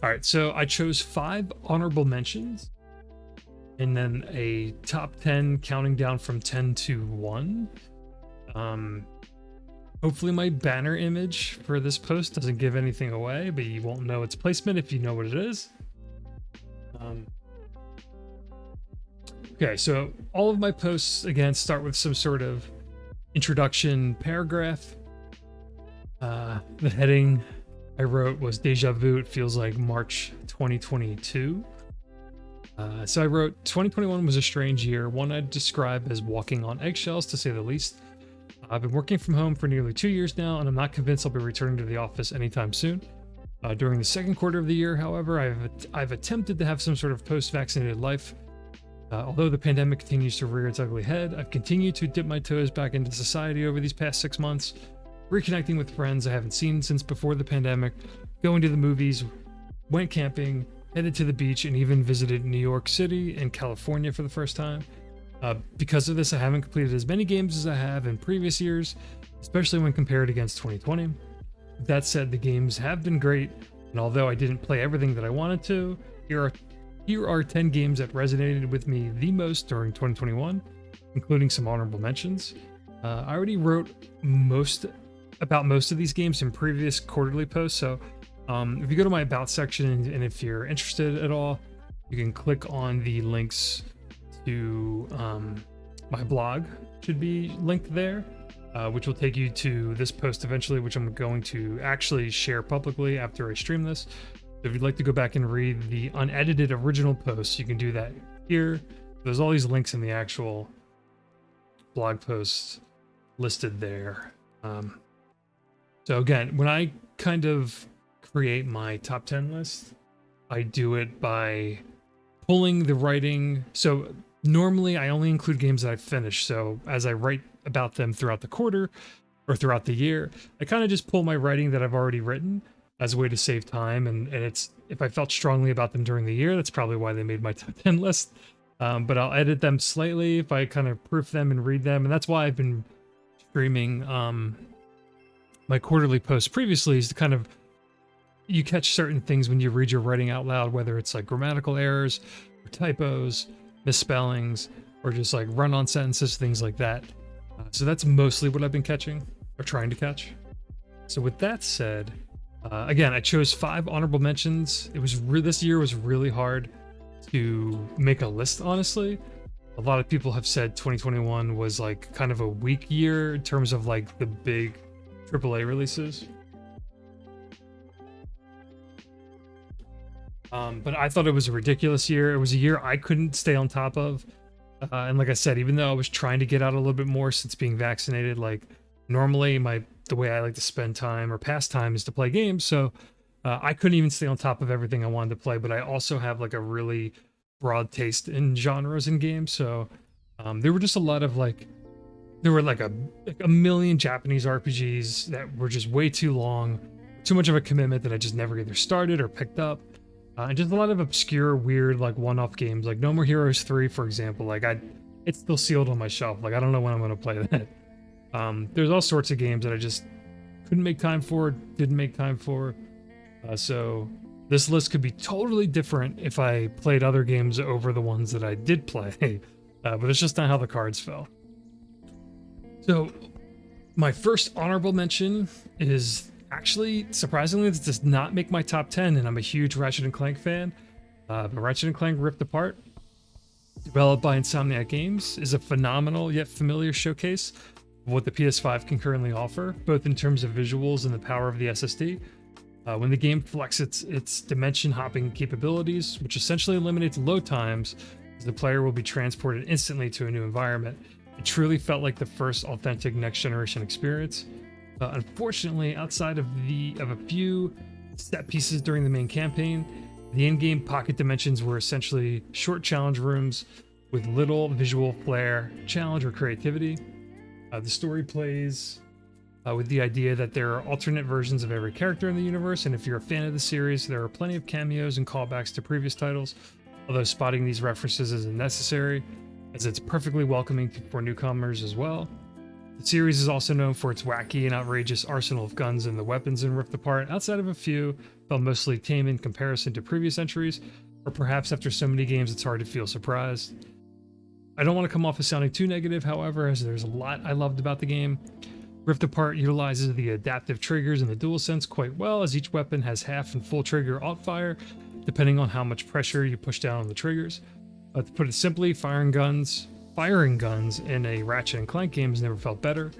All right, so I chose 5 honorable mentions and then a top 10 counting down from 10 to 1. Hopefully my banner image for this post doesn't give anything away, but you won't know its placement if you know what it is. Okay, so all of my posts, again, start with some sort of introduction paragraph. The heading I wrote was Deja Vu, it feels like March 2022. So I wrote, 2021 was a strange year, one I'd describe as walking on eggshells, to say the least. I've been working from home for nearly 2 years now, and I'm not convinced I'll be returning to the office anytime soon. During the second quarter of the year, however, I've attempted to have some sort of post-vaccinated life. Although the pandemic continues to rear its ugly head, I've continued to dip my toes back into society over these past 6 months, reconnecting with friends I haven't seen since before the pandemic, going to the movies, went camping, headed to the beach, and even visited New York City and California for the first time. Because of this, I haven't completed as many games as I have in previous years, especially when compared against 2020. That said, the games have been great, and although I didn't play everything that I wanted to, here are 10 games that resonated with me the most during 2021, including some honorable mentions. I already wrote about most of these games in previous quarterly posts, so if you go to my About section and if you're interested at all, you can click on the links to my blog, should be linked there, which will take you to this post eventually, which I'm going to actually share publicly after I stream this. So if you'd like to go back and read the unedited original posts, you can do that here. There's all these links in the actual blog posts listed there. So again, when I kind of create my top 10 list, I do it by pulling the writing. So normally I only include games that I've finished. So as I write about them throughout the quarter or throughout the year, I kind of just pull my writing that I've already written as a way to save time. And it's, if I felt strongly about them during the year, that's probably why they made my top 10 list. But I'll edit them slightly if I kind of proof them and read them. And that's why I've been streaming my quarterly posts previously, is to kind of, you catch certain things when you read your writing out loud, whether it's like grammatical errors or typos, misspellings, or just like run-on sentences, things like that. So that's mostly what I've been catching, or trying to catch. So with that said, again, I chose 5 honorable mentions. It was this year was really hard to make a list, honestly. A lot of people have said 2021 was like kind of a weak year in terms of like the big AAA releases. But I thought it was a ridiculous year. It was a year I couldn't stay on top of. And like I said, even though I was trying to get out a little bit more since being vaccinated, like normally the way I like to spend time or pass time is to play games. So I couldn't even stay on top of everything I wanted to play, but I also have like a really broad taste in genres and games. So there were just a lot of there were like a million Japanese RPGs that were just way too long, too much of a commitment that I just never either started or picked up. And just a lot of obscure, weird, like one-off games, like No More Heroes 3, for example. Like it's still sealed on my shelf. Like I don't know when I'm going to play that. There's all sorts of games that I just couldn't make time for, didn't make time for. So this list could be totally different if I played other games over the ones that I did play. But it's just not how the cards fell. So my first honorable mention is actually, surprisingly, this does not make my top 10, and I'm a huge Ratchet & Clank fan. But Ratchet & Clank Rift Apart, developed by Insomniac Games, is a phenomenal yet familiar showcase of what the PS5 can currently offer, both in terms of visuals and the power of the SSD. When the game flexes its dimension hopping capabilities, which essentially eliminates load times, as the player will be transported instantly to a new environment, it truly felt like the first authentic next-generation experience. Unfortunately, outside of a few set pieces during the main campaign, the in-game pocket dimensions were essentially short challenge rooms with little visual flair, challenge, or creativity. The story plays with the idea that there are alternate versions of every character in the universe, and if you're a fan of the series, there are plenty of cameos and callbacks to previous titles, although spotting these references isn't necessary, as it's perfectly welcoming for newcomers as well. The series is also known for its wacky and outrageous arsenal of guns and the weapons in Rift Apart. Outside of a few, felt mostly tame in comparison to previous entries, or perhaps after so many games it's hard to feel surprised. I don't want to come off as sounding too negative, however, as there's a lot I loved about the game. Rift Apart utilizes the adaptive triggers in the DualSense quite well, as each weapon has half and full trigger alt-fire, depending on how much pressure you push down on the triggers. To put it simply, firing guns in a Ratchet & Clank game has never felt better.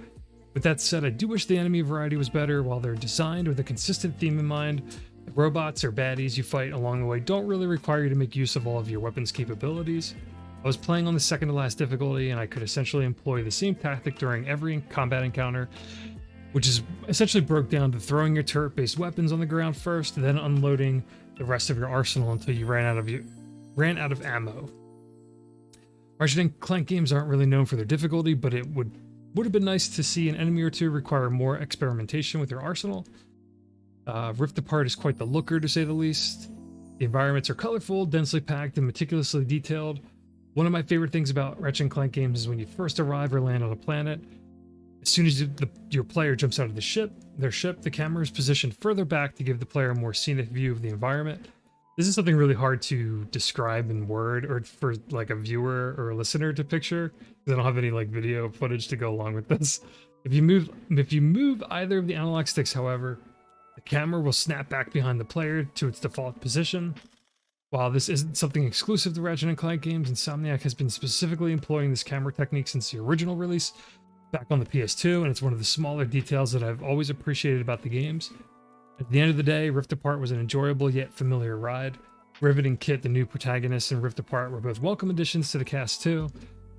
With that said, I do wish the enemy variety was better. While they're designed with a consistent theme in mind, the robots or baddies you fight along the way don't really require you to make use of all of your weapons' capabilities. I was playing on the second to last difficulty, and I could essentially employ the same tactic during every combat encounter, which is essentially broke down to throwing your turret-based weapons on the ground first, then unloading the rest of your arsenal until you ran out of ammo. Ratchet & Clank games aren't really known for their difficulty, but it would have been nice to see an enemy or two require more experimentation with your arsenal. Rift Apart is quite the looker, to say the least. The environments are colorful, densely packed, and meticulously detailed. One of my favorite things about Ratchet & Clank games is when you first arrive or land on a planet. As soon as your player jumps out of their ship, the camera is positioned further back to give the player a more scenic view of the environment. This is something really hard to describe in word, or for like a viewer or a listener to picture, because I don't have any like video footage to go along with this. If you move either of the analog sticks, however, the camera will snap back behind the player to its default position. While this isn't something exclusive to Ratchet & Clank games, Insomniac has been specifically employing this camera technique since the original release back on the PS2, and it's one of the smaller details that I've always appreciated about the games. At the end of the day, Rift Apart was an enjoyable yet familiar ride. Rivet and Kit, the new protagonists in Rift Apart, were both welcome additions to the cast too.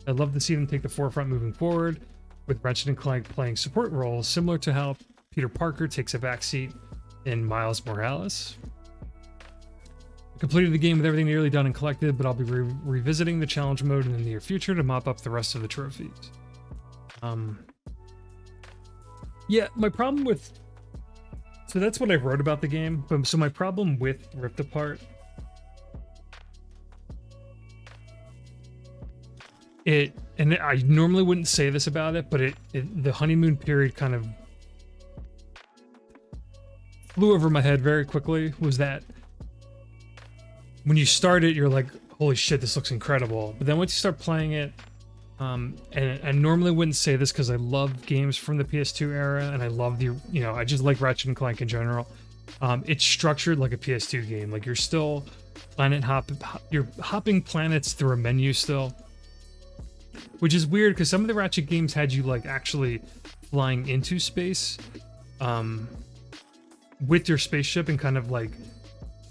I'd love to see them take the forefront moving forward, with Ratchet & Clank playing support roles similar to how Peter Parker takes a backseat in Miles Morales. Completed the game with everything nearly done and collected, but I'll be revisiting the challenge mode in the near future to mop up the rest of the trophies. Yeah, my problem with... So that's what I wrote about the game, but so my problem with Rift Apart... And I normally wouldn't say this about it, but the honeymoon period kind of flew over my head very quickly, was that when you start it, you're like, holy shit, this looks incredible. But then once you start playing it, and I normally wouldn't say this because I love games from the PS2 era, and I love I just like Ratchet & Clank in general. It's structured like a PS2 game. Like, you're still you're hopping planets through a menu still. Which is weird, because some of the Ratchet games had you, like, actually flying into space with your spaceship and kind of, like,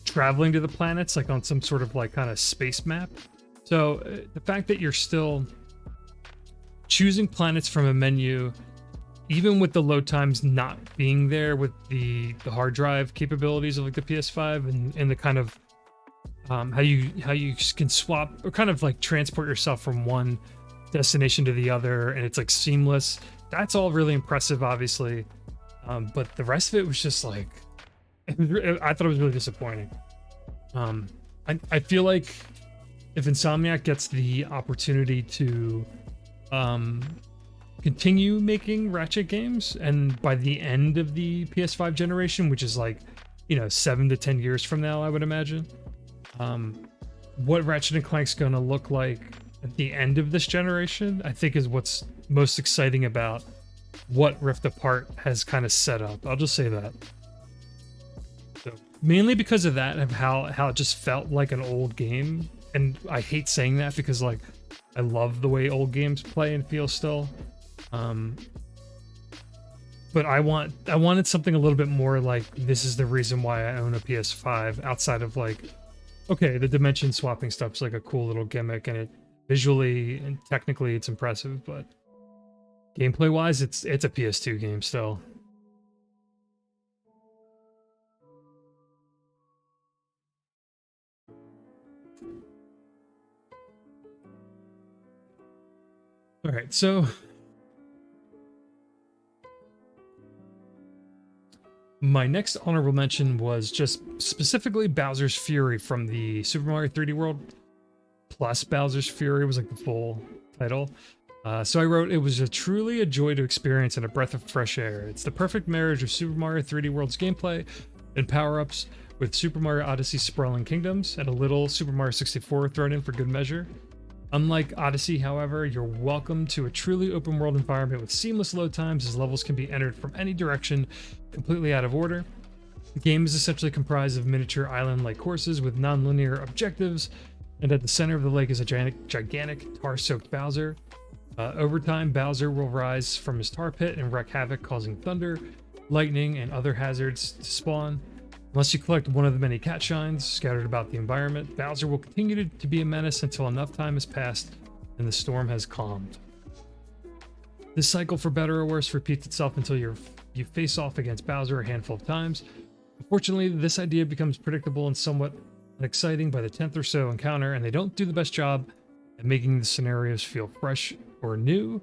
traveling to the planets, like, on some sort of, like, kind of space map. So the fact that you're still choosing planets from a menu, even with the load times not being there with the hard drive capabilities of, like, the PS5 and the kind of how you can swap or kind of, like, transport yourself from one destination to the other, and it's like seamless. That's all really impressive, obviously, but the rest of it was just like, I thought it was really disappointing. I feel like if Insomniac gets the opportunity to continue making Ratchet games, and by the end of the PS5 generation, which is like 7 to 10 years from now, I would imagine, what Ratchet & Clank's gonna look like at the end of this generation, I think, is what's most exciting about what Rift Apart has kind of set up. I'll just say that. So, mainly because of that, of how it just felt like an old game. And I hate saying that because, like, I love the way old games play and feel still. But I wanted something a little bit more like, this is the reason why I own a PS5, outside of, like, okay, the dimension swapping stuff's like a cool little gimmick, and it visually and technically it's impressive, but gameplay wise, it's a PS2 game still. All right, so my next honorable mention was just specifically Bowser's Fury from the Super Mario 3D World, plus Bowser's Fury was like the full title. So I wrote, it was truly a joy to experience and a breath of fresh air. It's the perfect marriage of Super Mario 3D World's gameplay and power-ups with Super Mario Odyssey's sprawling kingdoms and a little Super Mario 64 thrown in for good measure. Unlike Odyssey, however, you're welcome to a truly open world environment with seamless load times as levels can be entered from any direction, completely out of order. The game is essentially comprised of miniature island-like courses with non-linear objectives, and at the center of the lake is a gigantic tar-soaked Bowser. Over time, Bowser will rise from his tar pit and wreak havoc, causing thunder, lightning, and other hazards to spawn. Unless you collect one of the many cat shines scattered about the environment, Bowser will continue to be a menace until enough time has passed and the storm has calmed. This cycle, for better or worse, repeats itself until you face off against Bowser a handful of times. Unfortunately, this idea becomes predictable and somewhat unexciting by the 10th or so encounter, and they don't do the best job at making the scenarios feel fresh or new,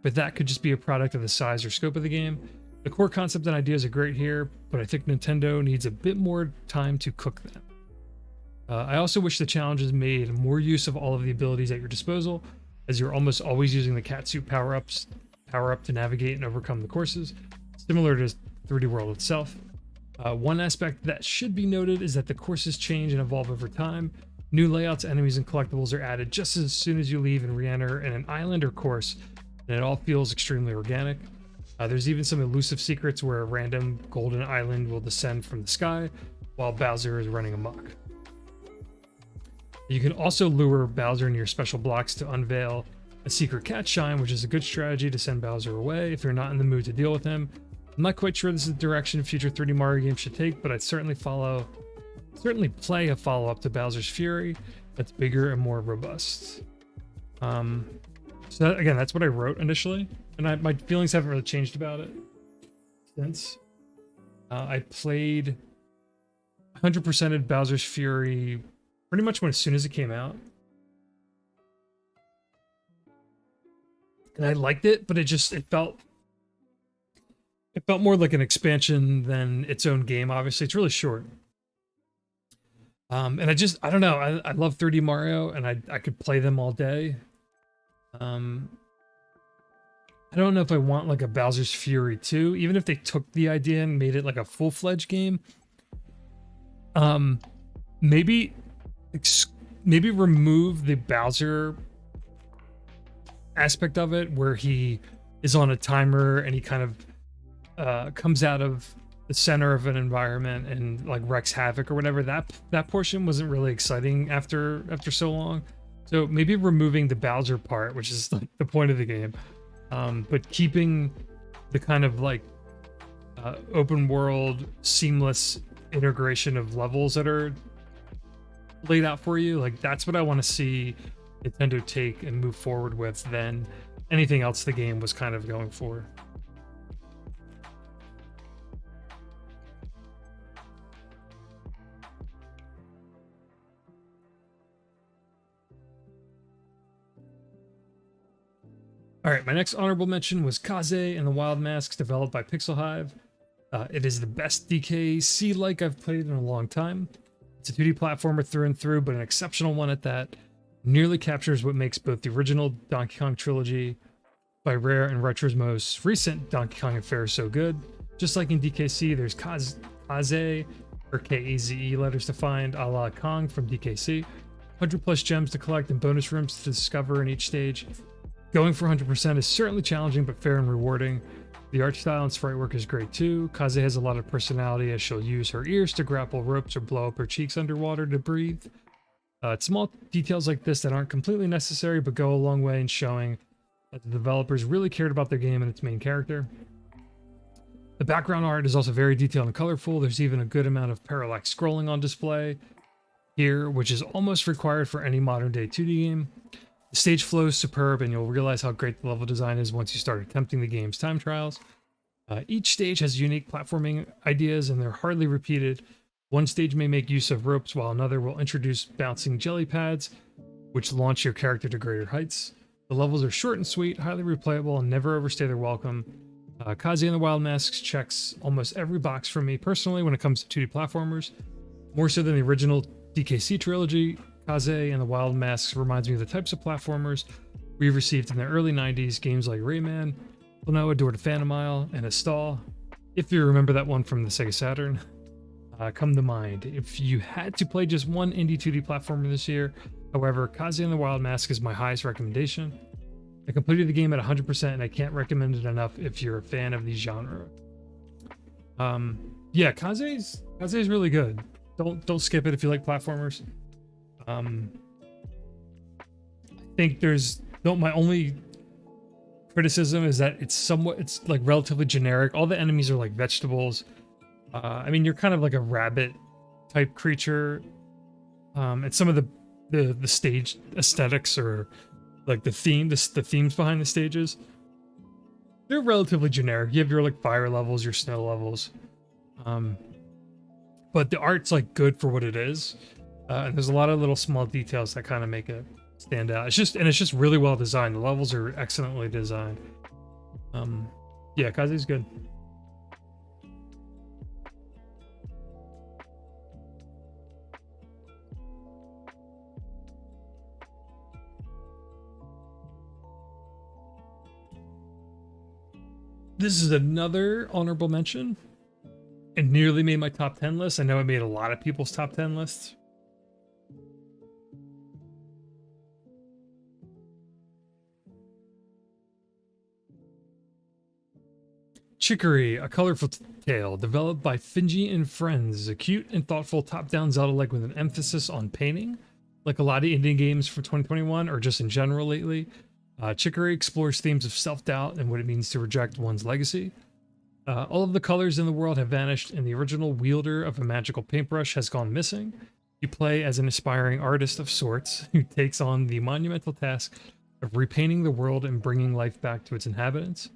but that could just be a product of the size or scope of the game. The core concept and ideas are great here, but I think Nintendo needs a bit more time to cook them. I also wish the challenges made more use of all of the abilities at your disposal, as you're almost always using the catsuit power-up to navigate and overcome the courses, similar to 3D World itself. One aspect that should be noted is that the courses change and evolve over time. New layouts, enemies, and collectibles are added just as soon as you leave and re-enter in an island or course, and it all feels extremely organic. There's even some elusive secrets where a random golden island will descend from the sky while Bowser is running amok. You can also lure Bowser near special blocks to unveil a secret cat shine, which is a good strategy to send Bowser away if you're not in the mood to deal with him. I'm not quite sure this is the direction future 3D Mario games should take, but I'd certainly play a follow-up to Bowser's Fury that's bigger and more robust. So again, that's what I wrote initially, and my feelings haven't really changed about it since. I played 100%ed Bowser's Fury pretty much as soon as it came out. And I liked it, but it felt more like an expansion than its own game. Obviously, it's really short. And I don't know. I love 3D Mario, and I could play them all day. I don't know if I want like a Bowser's Fury 2, even if they took the idea and made it like a full-fledged game. Maybe remove the Bowser aspect of it, where he is on a timer and he kind of comes out of the center of an environment and like wreaks havoc or whatever. That portion wasn't really exciting after so long. So maybe removing the Bowser part, which is like the point of the game, but keeping the kind of like open world seamless integration of levels that are laid out for you. Like that's what I want to see Nintendo take and move forward with than anything else the game was kind of going for. All right, my next honorable mention was Kaze and the Wild Masks, developed by Pixel Hive. It is the best DKC-like I've played in a long time. It's a 2D platformer through and through, but an exceptional one at that. Nearly captures what makes both the original Donkey Kong trilogy by Rare and Retro's most recent Donkey Kong affairs so good. Just like in DKC, there's Kaze, or K-A-Z-E letters to find, a la Kong from DKC. 100 plus gems to collect and bonus rooms to discover in each stage. Going for 100% is certainly challenging, but fair and rewarding. The art style and sprite work is great too. Kaze has a lot of personality as she'll use her ears to grapple ropes or blow up her cheeks underwater to breathe. It's small details like this that aren't completely necessary, but go a long way in showing that the developers really cared about their game and its main character. The background art is also very detailed and colorful. There's even a good amount of parallax scrolling on display here, which is almost required for any modern day 2D game. The stage flow is superb, and you'll realize how great the level design is once you start attempting the game's time trials. Each stage has unique platforming ideas, and they're hardly repeated. One stage may make use of ropes, while another will introduce bouncing jelly pads, which launch your character to greater heights. The levels are short and sweet, highly replayable, and never overstay their welcome. Kaze and the Wild Masks checks almost every box for me personally when it comes to 2D platformers. More so than the original DKC trilogy, Kaze and the Wild Masks reminds me of the types of platformers we've received in the early 90s, games like Rayman, Klonoa, Door to Phantom Isle, and Astal, if you remember that one from the Sega Saturn. come to mind. If you had to play just one indie 2D platformer this year, however, Kaze and the Wild Mask is my highest recommendation. I completed the game at 100% and I can't recommend it enough if you're a fan of these genre. Yeah, Kaze's really good. Don't skip it if you like platformers. I think my only criticism is that it's like relatively generic. All the enemies are like vegetables. I mean, you're kind of like a rabbit type creature. And some of the stage aesthetics or like the themes behind the stages, they're relatively generic. You have your like fire levels, your snow levels. But the art's like good for what it is. And there's a lot of little small details that kind of make it stand out. It's just really well designed. The levels are excellently designed. Yeah, Kaze's good. This is another honorable mention. It nearly made my top 10 list. I know it made a lot of people's top 10 lists. Chicory, A Colorful Tale, developed by Finji and Friends, a cute and thoughtful top-down Zelda-like with an emphasis on painting. Like a lot of indie games for 2021, or just in general lately, Chicory explores themes of self-doubt and what it means to reject one's legacy. All of the colors in the world have vanished, and the original wielder of a magical paintbrush has gone missing. You play as an aspiring artist of sorts who takes on the monumental task of repainting the world and bringing life back to its inhabitants.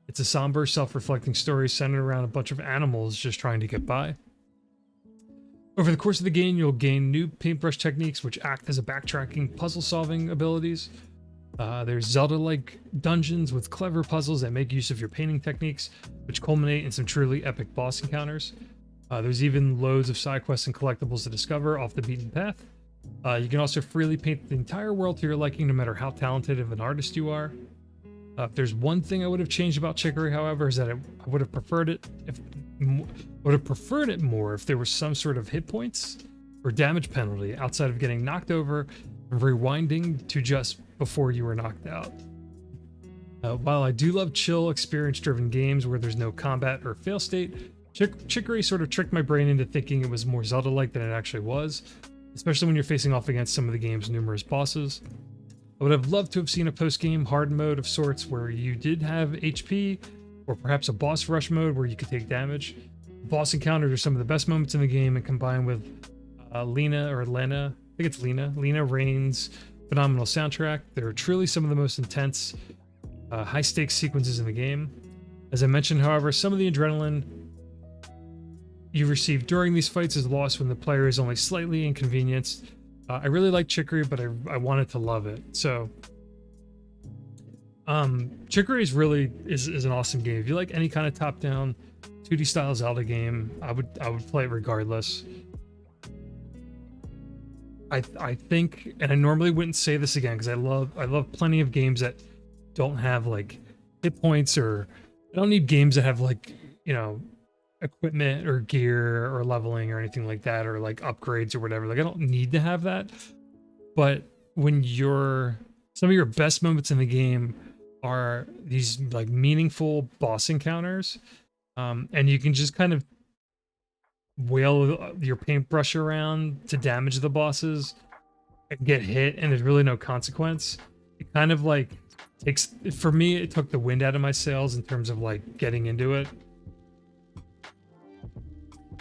It's a somber, self-reflecting story centered around a bunch of animals just trying to get by. Over the course of the game, you'll gain new paintbrush techniques which act as a backtracking, puzzle-solving abilities. There's Zelda-like dungeons with clever puzzles that make use of your painting techniques, which culminate in some truly epic boss encounters. There's even loads of side quests and collectibles to discover off the beaten path. You can also freely paint the entire world to your liking, no matter how talented of an artist you are. If there's one thing I would have changed about Chicory, however, is that I would have preferred it more if there was some sort of hit points or damage penalty outside of getting knocked over and rewinding to just before you were knocked out. While I do love chill, experience-driven games where there's no combat or fail state, Chicory sort of tricked my brain into thinking it was more Zelda-like than it actually was, especially when you're facing off against some of the game's numerous bosses. I would have loved to have seen a post-game hard mode of sorts where you did have HP, or perhaps a boss rush mode where you could take damage. Boss encounters are some of the best moments in the game, and combined with Lena Rain's phenomenal soundtrack, they're truly some of the most intense, high-stakes sequences in the game. As I mentioned, however, some of the adrenaline you receive during these fights is lost when the player is only slightly inconvenienced. I really like Chicory, but I wanted to love it. So, Chicory is an awesome game. If you like any kind of top-down 2D style Zelda game, I would play it regardless. I think, and I normally wouldn't say this again because I love plenty of games that don't have like hit points, or I don't need games that have like, you know, equipment or gear or leveling or anything like that, or like upgrades or whatever. Like I don't need to have that. But when some of your best moments in the game are these like meaningful boss encounters, and you can just kind of whale your paintbrush around to damage the bosses and get hit, and there's really no consequence. It kind of like for me, it took the wind out of my sails in terms of like getting into it.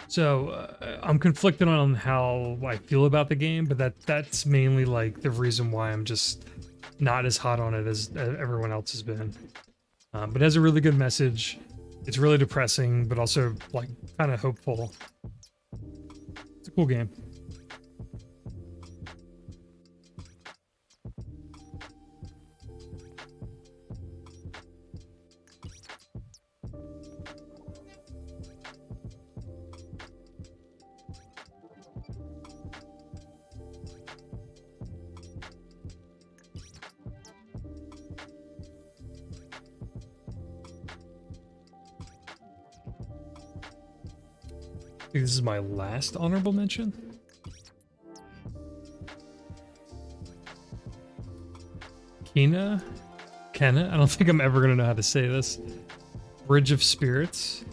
So I'm conflicted on how I feel about the game, but that's mainly like the reason why I'm just not as hot on it as everyone else has been. But it has a really good message. It's really depressing, but also like kind of hopeful. It's a cool game. think this is my last honorable mention. Kenna, I don't think I'm ever gonna know how to say this. Bridge of Spirits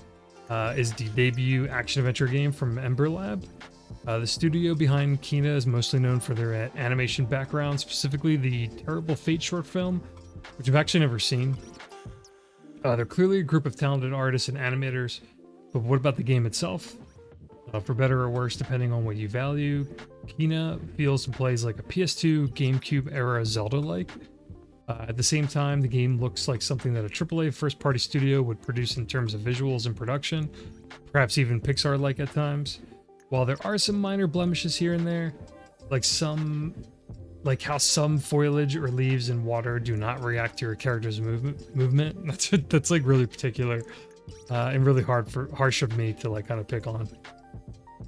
is the debut action-adventure game from Ember Lab. The studio behind Kenna is mostly known for their animation background, specifically the Terrible Fate short film, which I've actually never seen. They're clearly a group of talented artists and animators, but what about the game itself? For better or worse, depending on what you value, Kenna feels and plays like a PS2 GameCube era Zelda-like. At the same time, the game looks like something that a AAA first-party studio would produce in terms of visuals and production, perhaps even Pixar-like at times. While there are some minor blemishes here and there, like how some foliage or leaves in water do not react to your character's movement. That's like really particular and really harsh of me to like kind of pick on.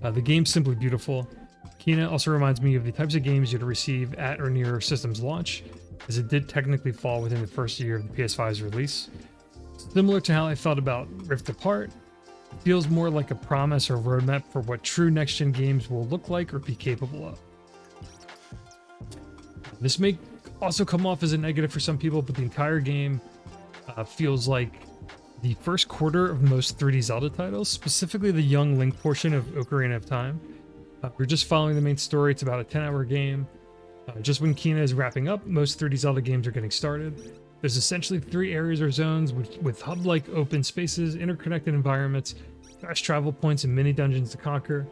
The game's simply beautiful. Kenna also reminds me of the types of games you'd receive at or near system's launch, as it did technically fall within the first year of the PS5's release. Similar to how I felt about Rift Apart, it feels more like a promise or roadmap for what true next-gen games will look like or be capable of. This may also come off as a negative for some people, but the entire game feels like the first quarter of most 3D Zelda titles, specifically the young Link portion of Ocarina of Time. We're just following the main story. It's about a 10-hour game. Just when Kenna is wrapping up, most 3D Zelda games are getting started. There's essentially 3 areas or zones with hub-like open spaces, interconnected environments, fast travel points, and mini dungeons to conquer.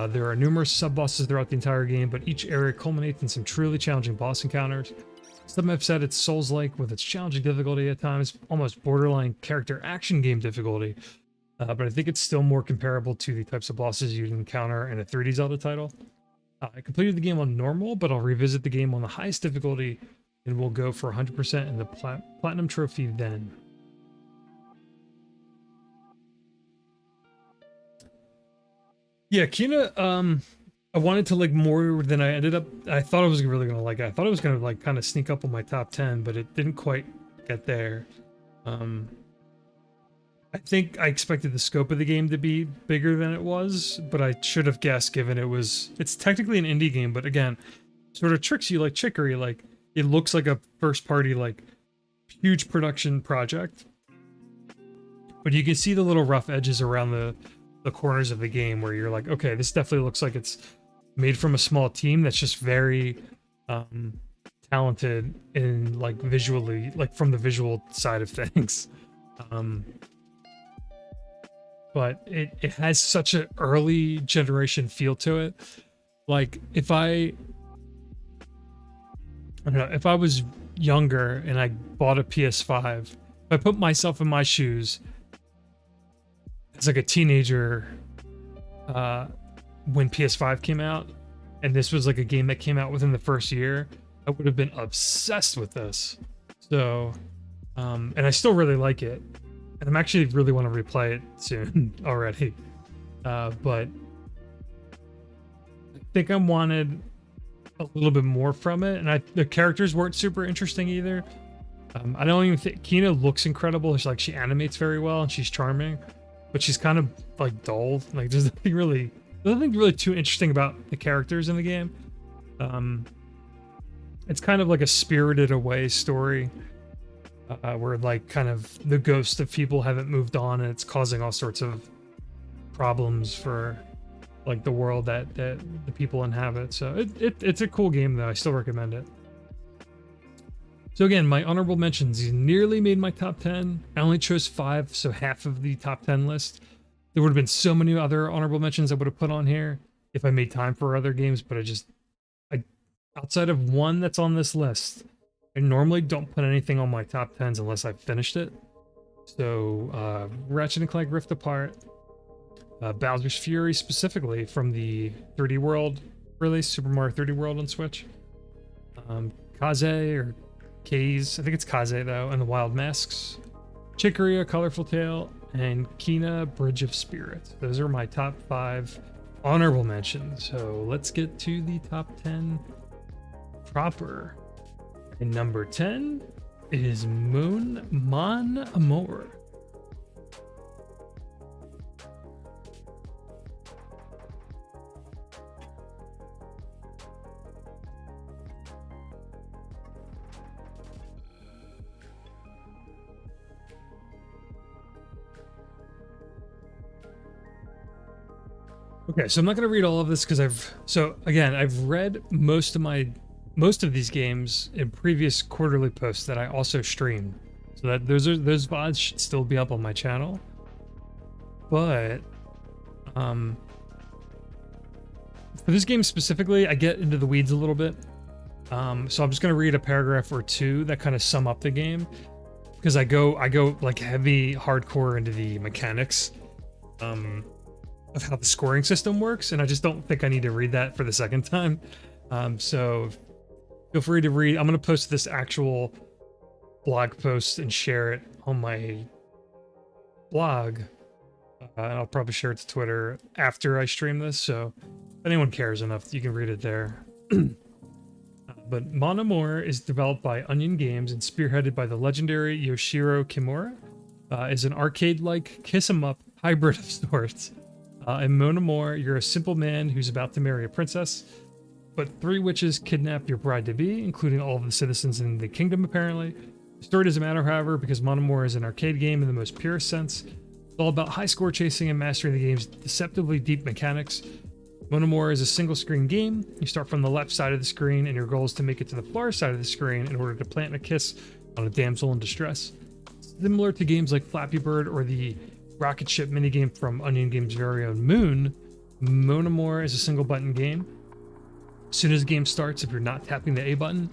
There are numerous sub-bosses throughout the entire game, but each area culminates in some truly challenging boss encounters. Some have said it's Souls-like with its challenging difficulty at times, almost borderline character action game difficulty, but I think it's still more comparable to the types of bosses you'd encounter in a 3D Zelda title. I completed the game on normal, but I'll revisit the game on the highest difficulty, and we'll go for 100% in the Platinum Trophy then. Yeah, Kenna, I wanted to like more than I ended up. I thought I was really gonna like it. I thought it was gonna like kind of sneak up on my top 10, but it didn't quite get there. I think I expected the scope of the game to be bigger than it was, but I should have guessed given it's technically an indie game, but again, sort of tricks you like Chicory. Like it looks like a first party, like huge production project, but you can see the little rough edges around the corners of the game where you're like, okay, this definitely looks like it's made from a small team that's just very talented in like visually, like from the visual side of things. But it has such an early generation feel to it. Like if I don't know, if I was younger and I bought a PS5, if I put myself in my shoes as like a teenager when PS5 came out, and this was like a game that came out within the first year, I would have been obsessed with this. So, and I still really like it. And I'm actually really want to replay it soon already. But I think I wanted a little bit more from it. And the characters weren't super interesting either. I don't even think Kenna looks incredible. It's like she animates very well and she's charming, but she's kind of like dull. Like there's nothing really too interesting about the characters in the game. It's kind of like a Spirited Away story. Where like kind of the ghosts of people haven't moved on and it's causing all sorts of problems for like the world that the people inhabit. So it's a cool game though. I still recommend it. So again, my honorable mentions, these nearly made my top 10. I only chose 5, so half of the top 10 list. There would have been so many other honorable mentions I would have put on here if I made time for other games, but I outside of one that's on this list, I normally don't put anything on my top 10s unless I've finished it. So, Ratchet & Clank Rift Apart, Bowser's Fury specifically from the 3D World release, Super Mario 3D World on Switch, Kaze or Kaze, I think it's Kaze though, and the Wild Masks, Chicory, A Colorful Tale, and Kenna, Bridge of Spirits. Those are my top 5 honorable mentions. So let's get to the top 10 proper. And number 10 is Mon Amour. Okay, so I'm not gonna read all of this because I've read most of these games in previous quarterly posts that I also streamed. So that those VODs should still be up on my channel. But for this game specifically, I get into the weeds a little bit. So I'm just gonna read a paragraph or two that kind of sum up the game, because I go like heavy hardcore into the mechanics of how the scoring system works, and I just don't think I need to read that for the second time. So feel free to read. I'm gonna post this actual blog post and share it on my blog, and I'll probably share it to Twitter after I stream this, so if anyone cares enough, you can read it there. But Mon Amour is developed by Onion Games and spearheaded by the legendary Yoshiro Kimura. Is an arcade-like kiss-em-up hybrid of sorts. In Mon Amour, you're a simple man who's about to marry a princess, but 3 witches kidnap your bride-to-be, including all of the citizens in the kingdom, apparently. The story doesn't matter, however, because Mon Amour is an arcade game in the most purest sense. It's all about high score chasing and mastering the game's deceptively deep mechanics. Mon Amour is a single-screen game. You start from the left side of the screen, and your goal is to make it to the far side of the screen in order to plant a kiss on a damsel in distress. Similar to games like Flappy Bird or the rocket ship minigame from Onion Games' very own Moon, Mon Amour is a single-button game. As soon as the game starts, if you're not tapping the A button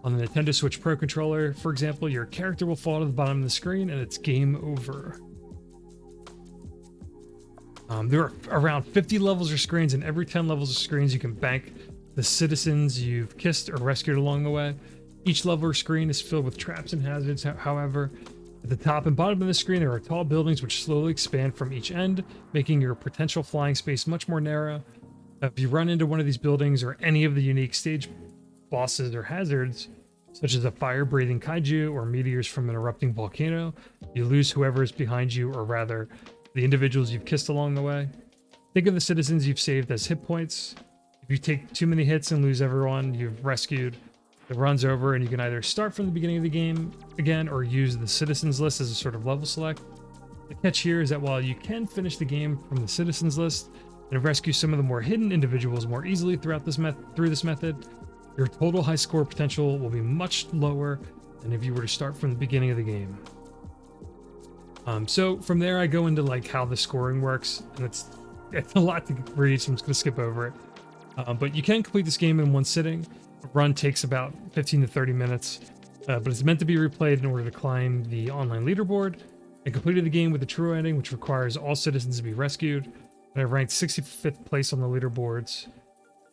on the Nintendo Switch Pro controller, for example, your character will fall to the bottom of the screen, and it's game over. There are around 50 levels or screens, and every 10 levels of screens you can bank the citizens you've kissed or rescued along the way. Each level or screen is filled with traps and hazards, however. At the top and bottom of the screen there are tall buildings which slowly expand from each end, making your potential flying space much more narrow. If you run into one of these buildings or any of the unique stage bosses or hazards, such as a fire-breathing kaiju or meteors from an erupting volcano, you lose whoever is behind you, or rather, the individuals you've kissed along the way. Think of the citizens you've saved as hit points. If you take too many hits and lose everyone you've rescued, it runs over and you can either start from the beginning of the game again or use the citizens list as a sort of level select. The catch here is that while you can finish the game from the citizens list and rescue some of the more hidden individuals more easily through this method, your total high score potential will be much lower than if you were to start from the beginning of the game. So from there I go into like how the scoring works, and it's a lot to read, so I'm just gonna skip over it. But you can complete this game in one sitting. A run takes about 15 to 30 minutes, but it's meant to be replayed in order to climb the online leaderboard. I completed the game with a true ending, which requires all citizens to be rescued, and I ranked 65th place on the leaderboards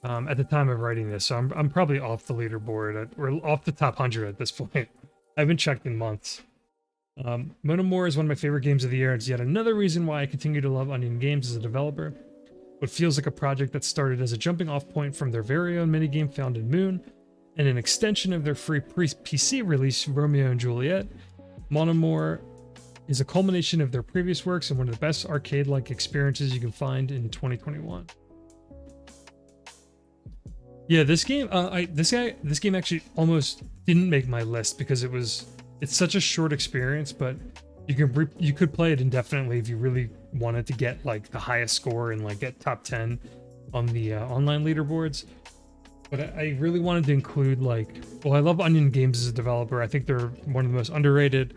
at the time of writing this, so I'm probably off the leaderboard. We're off the top 100 at this point. I haven't checked in months. Mon Amour is one of my favorite games of the year. It's yet another reason why I continue to love Onion Games as a developer. What feels like a project that started as a jumping off point from their very own minigame found in Moon, and an extension of their free PC release, Romeo and Juliet, Mon Amour is a culmination of their previous works and one of the best arcade-like experiences you can find in 2021. Yeah, this game, this game actually almost didn't make my list because it's such a short experience, but you could play it indefinitely if you really wanted to get like the highest score and like get top 10 on the online leaderboards. But I really wanted to include I love Onion Games as a developer. I think they're one of the most underrated.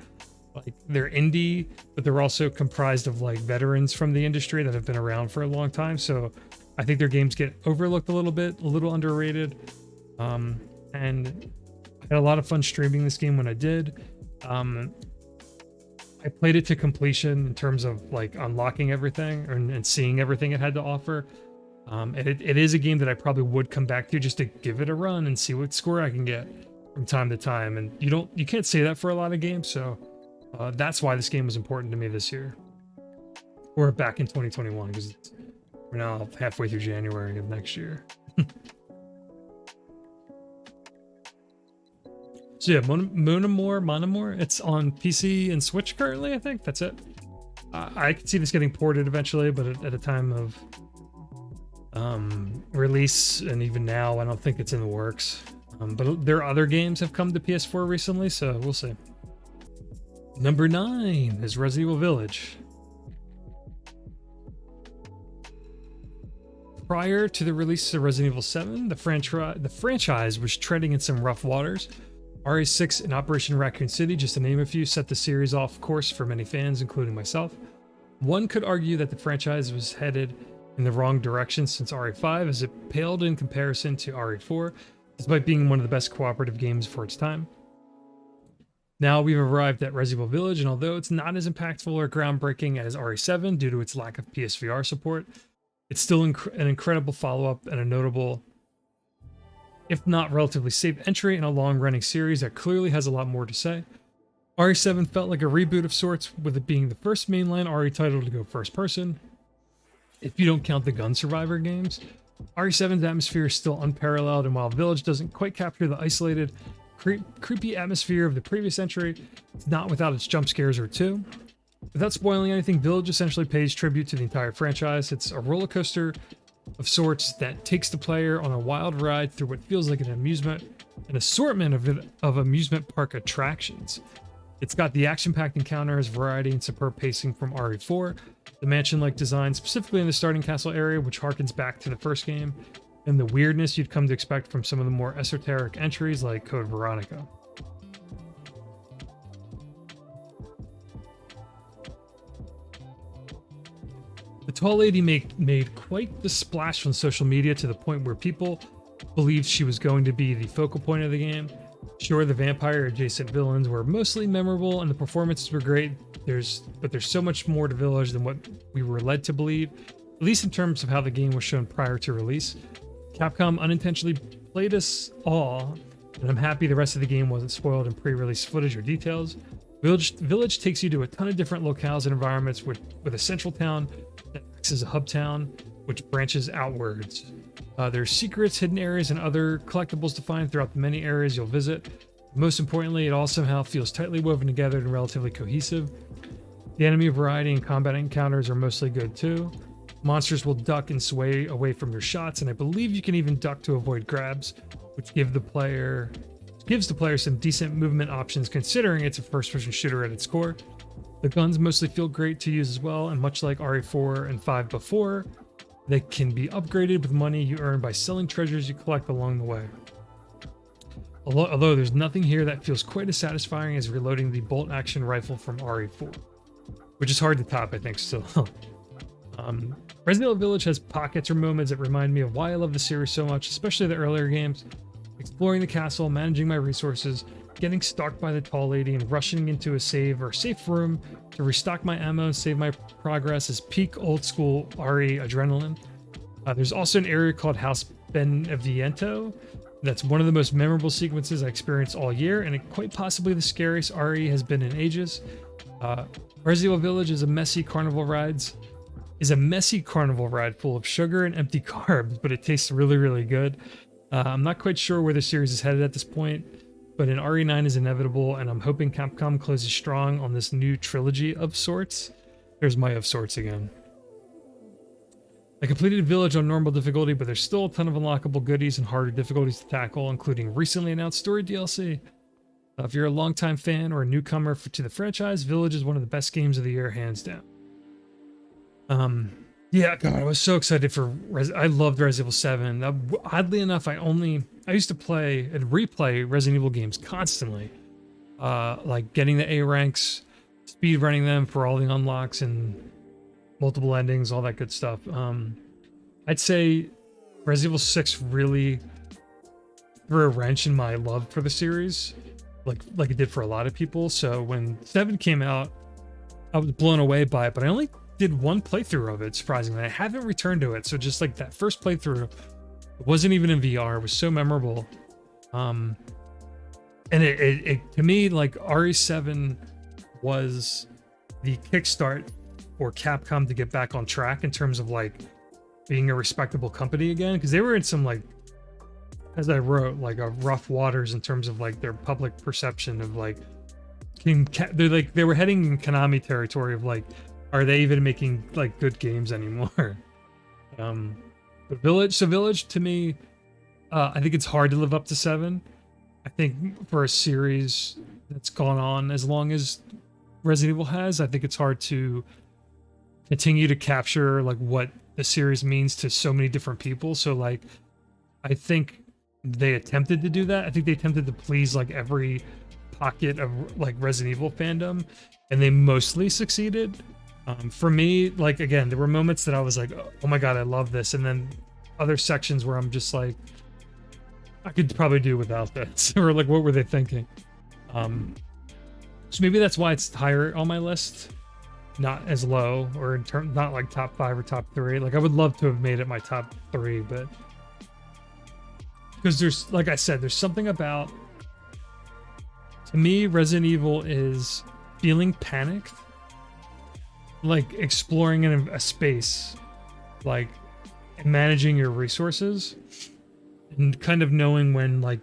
Like, they're indie, but they're also comprised of like veterans from the industry that have been around for a long time. So I think their games get overlooked a little underrated. And I had a lot of fun streaming this game when I did. I played it to completion in terms of like unlocking everything and seeing everything it had to offer. And it is a game that I probably would come back to just to give it a run and see what score I can get from time to time. And you can't say that for a lot of games, so that's why this game was important to me this year, or back in 2021, because we're now halfway through January of next year. So yeah, Mon Amour, it's on PC and Switch currently, I think. That's it. I could see this getting ported eventually, but at a time of release, and even now, I don't think it's in the works. But there are other games have come to PS4 recently, so we'll see. Number 9 is Residual Village. Prior to the release of Resident Evil 7, the franchise was treading in some rough waters. RE6 and Operation Raccoon City, just to name a few, set the series off course for many fans, including myself. One could argue that the franchise was headed in the wrong direction since RE5, as it paled in comparison to RE4, despite being one of the best cooperative games for its time. Now we've arrived at Residual Village, and although it's not as impactful or groundbreaking as RE7 due to its lack of PSVR support, it's still an incredible follow-up and a notable, if not relatively safe, entry in a long-running series that clearly has a lot more to say. RE7 felt like a reboot of sorts, with it being the first mainline RE title to go first-person, if you don't count the Gun Survivor games. RE7's atmosphere is still unparalleled, and while Village doesn't quite capture the isolated, creepy atmosphere of the previous entry, it's not without its jump scares or two. Without spoiling anything, Village essentially pays tribute to the entire franchise. It's a roller coaster of sorts that takes the player on a wild ride through what feels like an assortment of amusement park attractions. It's got the action-packed encounters, variety, and superb pacing from RE4, the mansion-like design, specifically in the starting castle area, which harkens back to the first game, and the weirdness you'd come to expect from some of the more esoteric entries like Code Veronica. The tall lady made quite the splash on social media, to the point where people believed she was going to be the focal point of the game. Sure, the vampire adjacent villains were mostly memorable and the performances were great, but there's so much more to Village than what we were led to believe, at least in terms of how the game was shown prior to release. Capcom unintentionally played us all, and I'm happy the rest of the game wasn't spoiled in pre-release footage or details. Village takes you to a ton of different locales and environments with a central town that acts as a hub town, which branches outwards. There's secrets, hidden areas, and other collectibles to find throughout the many areas you'll visit. Most importantly, it all somehow feels tightly woven together and relatively cohesive. The enemy variety and combat encounters are mostly good too. Monsters will duck and sway away from your shots, and I believe you can even duck to avoid grabs, which gives the player some decent movement options considering it's a first-person shooter at its core. The guns mostly feel great to use as well, and much like RE4 and 5 before, they can be upgraded with money you earn by selling treasures you collect along the way. Although there's nothing here that feels quite as satisfying as reloading the bolt-action rifle from RE4, which is hard to top, I think, still. Resident Evil Village has pockets or moments that remind me of why I love the series so much, especially the earlier games. Exploring the castle, managing my resources, getting stalked by the tall lady, and rushing into a safe room to restock my ammo and save my progress is peak old school RE adrenaline. There's also an area called House Beneviento that's one of the most memorable sequences I experienced all year, and quite possibly the scariest RE has been in ages. Resident Evil Village is a messy carnival ride full of sugar and empty carbs, but it tastes really, really good. I'm not quite sure where the series is headed at this point, but an RE9 is inevitable, and I'm hoping Capcom closes strong on this new trilogy of sorts. There's my of sorts again. I completed Village on normal difficulty, but there's still a ton of unlockable goodies and harder difficulties to tackle, including recently announced story DLC. If you're a longtime fan or a newcomer to the franchise, Village is one of the best games of the year, hands down. Yeah, God, I was so excited for I loved Resident Evil 7. Oddly enough, I used to play and replay Resident Evil games constantly. Like getting the A ranks, speed running them for all the unlocks and multiple endings, all that good stuff. I'd say Resident Evil 6 really threw a wrench in my love for the series, like it did for a lot of people. So when 7 came out, I was blown away by it, but I only did one playthrough of it, surprisingly. I haven't returned to it, so just like that first playthrough, it wasn't even in VR. It was so memorable. And it to me, like, RE7 was the kickstart for Capcom to get back on track in terms of like being a respectable company again, because they were in some, like, as I wrote, like a rough waters in terms of like their public perception of like they were heading in Konami territory of like, are they even making like good games anymore? But Village to me, I think it's hard to live up to 7. I think for a series that's gone on as long as Resident Evil has, I think it's hard to continue to capture like what the series means to so many different people. So like, I think they attempted to do that. I think they attempted to please like every pocket of like Resident Evil fandom, and they mostly succeeded. For me, like, again, there were moments that I was like, oh my god, I love this, and then other sections where I'm just like, I could probably do without this. Or like, what were they thinking? So maybe that's why it's higher on my list, not as low, or in terms, not like top 5 or top 3. Like, I would love to have made it my top 3, but because there's, like I said, there's something about, to me, Resident Evil is feeling panicked, like exploring in a space, like managing your resources, and kind of knowing when, like,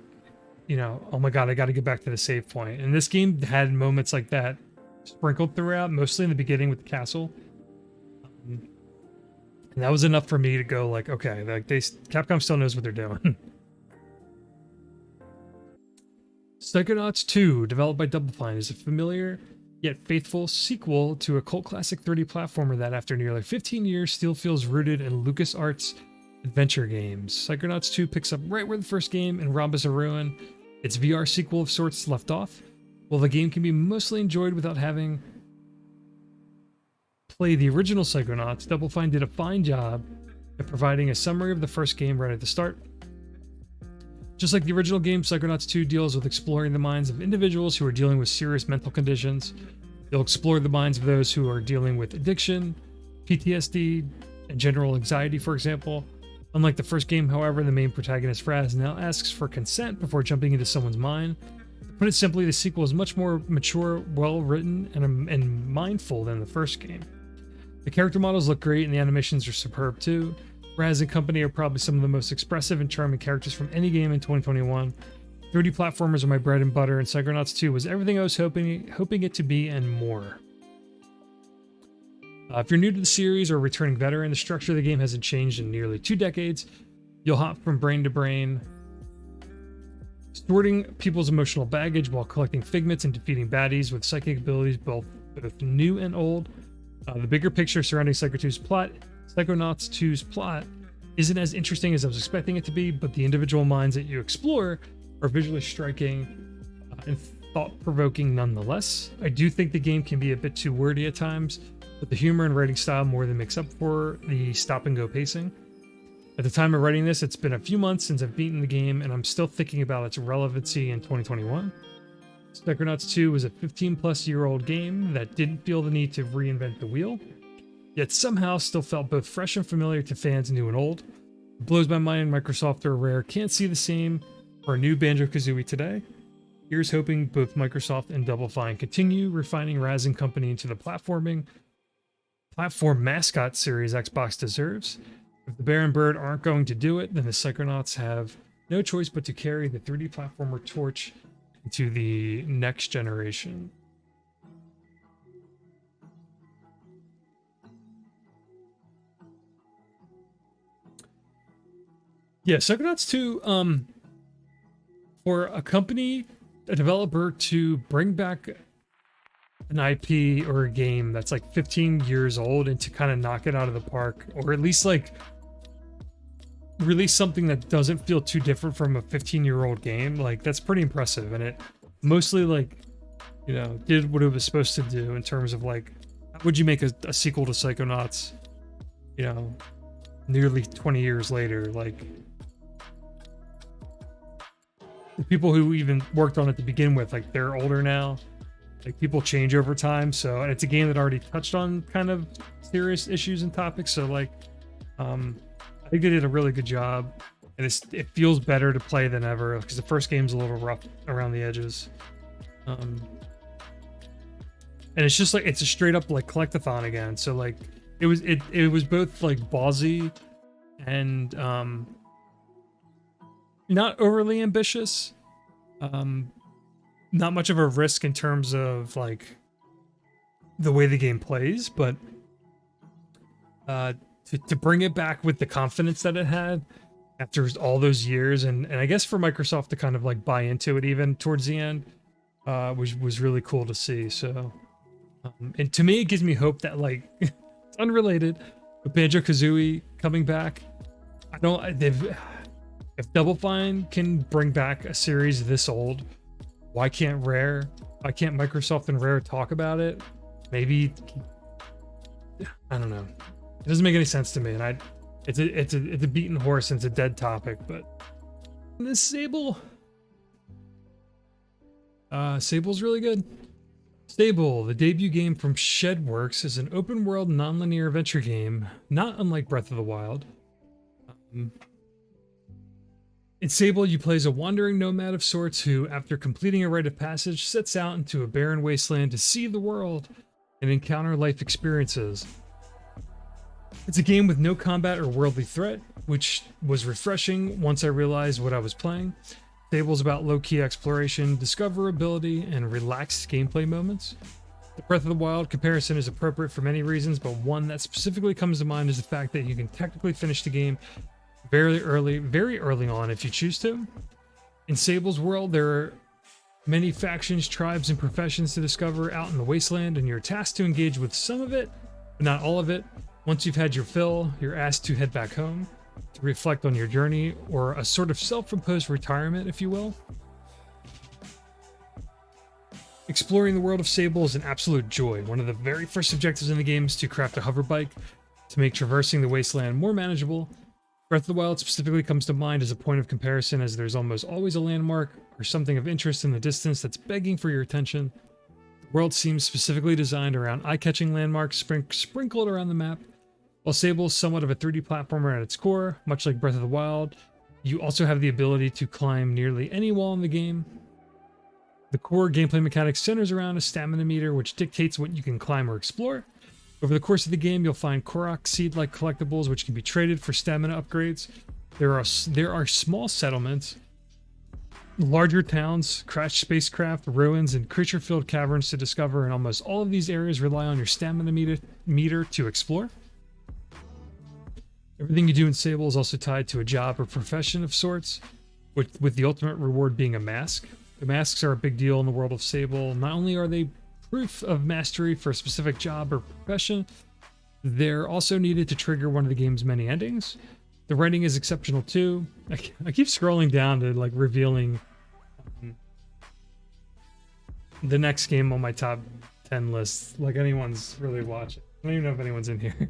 you know, oh my god, I got to get back to the save point. And this game had moments like that sprinkled throughout, mostly in the beginning with the castle. And that was enough for me to go like, okay, like Capcom still knows what they're doing. Psychonauts 2, developed by Double Fine, is a familiar yet faithful sequel to a cult classic 3D platformer that, after nearly 15 years, still feels rooted in LucasArts adventure games. Psychonauts 2 picks up right where the first game in Rhombus of Ruin, its VR sequel of sorts, left off. While the game can be mostly enjoyed without having played the original Psychonauts, Double Fine did a fine job at providing a summary of the first game right at the start. Just like the original game, Psychonauts 2 deals with exploring the minds of individuals who are dealing with serious mental conditions. You'll explore the minds of those who are dealing with addiction, PTSD, and general anxiety, for example. Unlike the first game, however, the main protagonist, Raz, now asks for consent before jumping into someone's mind. To put it simply, the sequel is much more mature, well-written, and mindful than the first game. The character models look great, and the animations are superb too. Raz and company are probably some of the most expressive and charming characters from any game in 2021. 3D platformers are my bread and butter, and Psychonauts 2 was everything I was hoping it to be and more. If you're new to the series or a returning veteran, the structure of the game hasn't changed in nearly 2 decades. You'll hop from brain to brain, sorting people's emotional baggage while collecting figments and defeating baddies with psychic abilities both new and old. The bigger picture surrounding Psychonauts 2's plot isn't as interesting as I was expecting it to be, but the individual minds that you explore are visually striking and thought-provoking nonetheless. I do think the game can be a bit too wordy at times, but the humor and writing style more than makes up for the stop-and-go pacing. At the time of writing this, it's been a few months since I've beaten the game, and I'm still thinking about its relevancy in 2021. Psychonauts 2 was a 15-plus-year-old game that didn't feel the need to reinvent the wheel, yet somehow still felt both fresh and familiar to fans new and old. It blows my mind Microsoft or Rare can't see the same for a new Banjo-Kazooie today. Here's hoping both Microsoft and Double Fine continue refining Raz and Company into the platform mascot series Xbox deserves. If the Bear and Bird aren't going to do it, then the Psychonauts have no choice but to carry the 3D platformer torch into the next generation. Yeah, Psychonauts 2, for a company, a developer to bring back an IP or a game that's like 15 years old and to kind of knock it out of the park, or at least like release something that doesn't feel too different from a 15-year-old game, like that's pretty impressive. And it mostly, like, you know, did what it was supposed to do in terms of like, how would you make a sequel to Psychonauts, you know, nearly 20 years later? Like, the people who even worked on it to begin with, like, they're older now. Like, people change over time, so, and it's a game that already touched on kind of serious issues and topics, so like, I think they did a really good job, and it feels better to play than ever, because the first game's a little rough around the edges. And it's just like, it's a straight up like collectathon again, so like, it was both like ballsy and not overly ambitious, not much of a risk in terms of like the way the game plays, but to bring it back with the confidence that it had after all those years, and I guess for Microsoft to kind of like buy into it even towards the end, was really cool to see. So and to me, it gives me hope that, like, it's unrelated, With Banjo-Kazooie coming back, if Double Fine can bring back a series this old, why can't Microsoft and Rare talk about it? Maybe, I don't know. It doesn't make any sense to me, and it's a beaten horse and it's a dead topic. But this Sable's really good. Sable, the debut game from Shedworks, is an open-world, non-linear adventure game, not unlike Breath of the Wild. In Sable, you play as a wandering nomad of sorts who, after completing a rite of passage, sets out into a barren wasteland to see the world and encounter life experiences. It's a game with no combat or worldly threat, which was refreshing once I realized what I was playing. Sable's about low-key exploration, discoverability, and relaxed gameplay moments. The Breath of the Wild comparison is appropriate for many reasons, but one that specifically comes to mind is the fact that you can technically finish the game very early on if you choose to. In Sable's world, there are many factions, tribes, and professions to discover out in the wasteland, and you're tasked to engage with some of it, but not all of it. Once you've had your fill, you're asked to head back home to reflect on your journey, or a sort of self-imposed retirement, if you will. Exploring the world of Sable is an absolute joy. One of the very first objectives in the game is to craft a hover bike to make traversing the wasteland more manageable. Breath of the Wild specifically comes to mind as a point of comparison, as there's almost always a landmark or something of interest in the distance that's begging for your attention. The world seems specifically designed around eye-catching landmarks sprinkled around the map. While Sable is somewhat of a 3D platformer at its core, much like Breath of the Wild, you also have the ability to climb nearly any wall in the game. The core gameplay mechanic centers around a stamina meter, which dictates what you can climb or explore. Over the course of the game, you'll find Korok seed-like collectibles, which can be traded for stamina upgrades. There are small settlements, larger towns, crashed spacecraft, ruins, and creature-filled caverns to discover, and almost all of these areas rely on your stamina meter to explore. Everything you do in Sable is also tied to a job or profession of sorts, with the ultimate reward being a mask. The masks are a big deal in the world of Sable. Not only are they proof of mastery for a specific job or profession, they're also needed to trigger one of the game's many endings. The writing is exceptional too. I keep scrolling down to like revealing the next game on my top 10 list, like anyone's really watching. I don't even know if anyone's in here.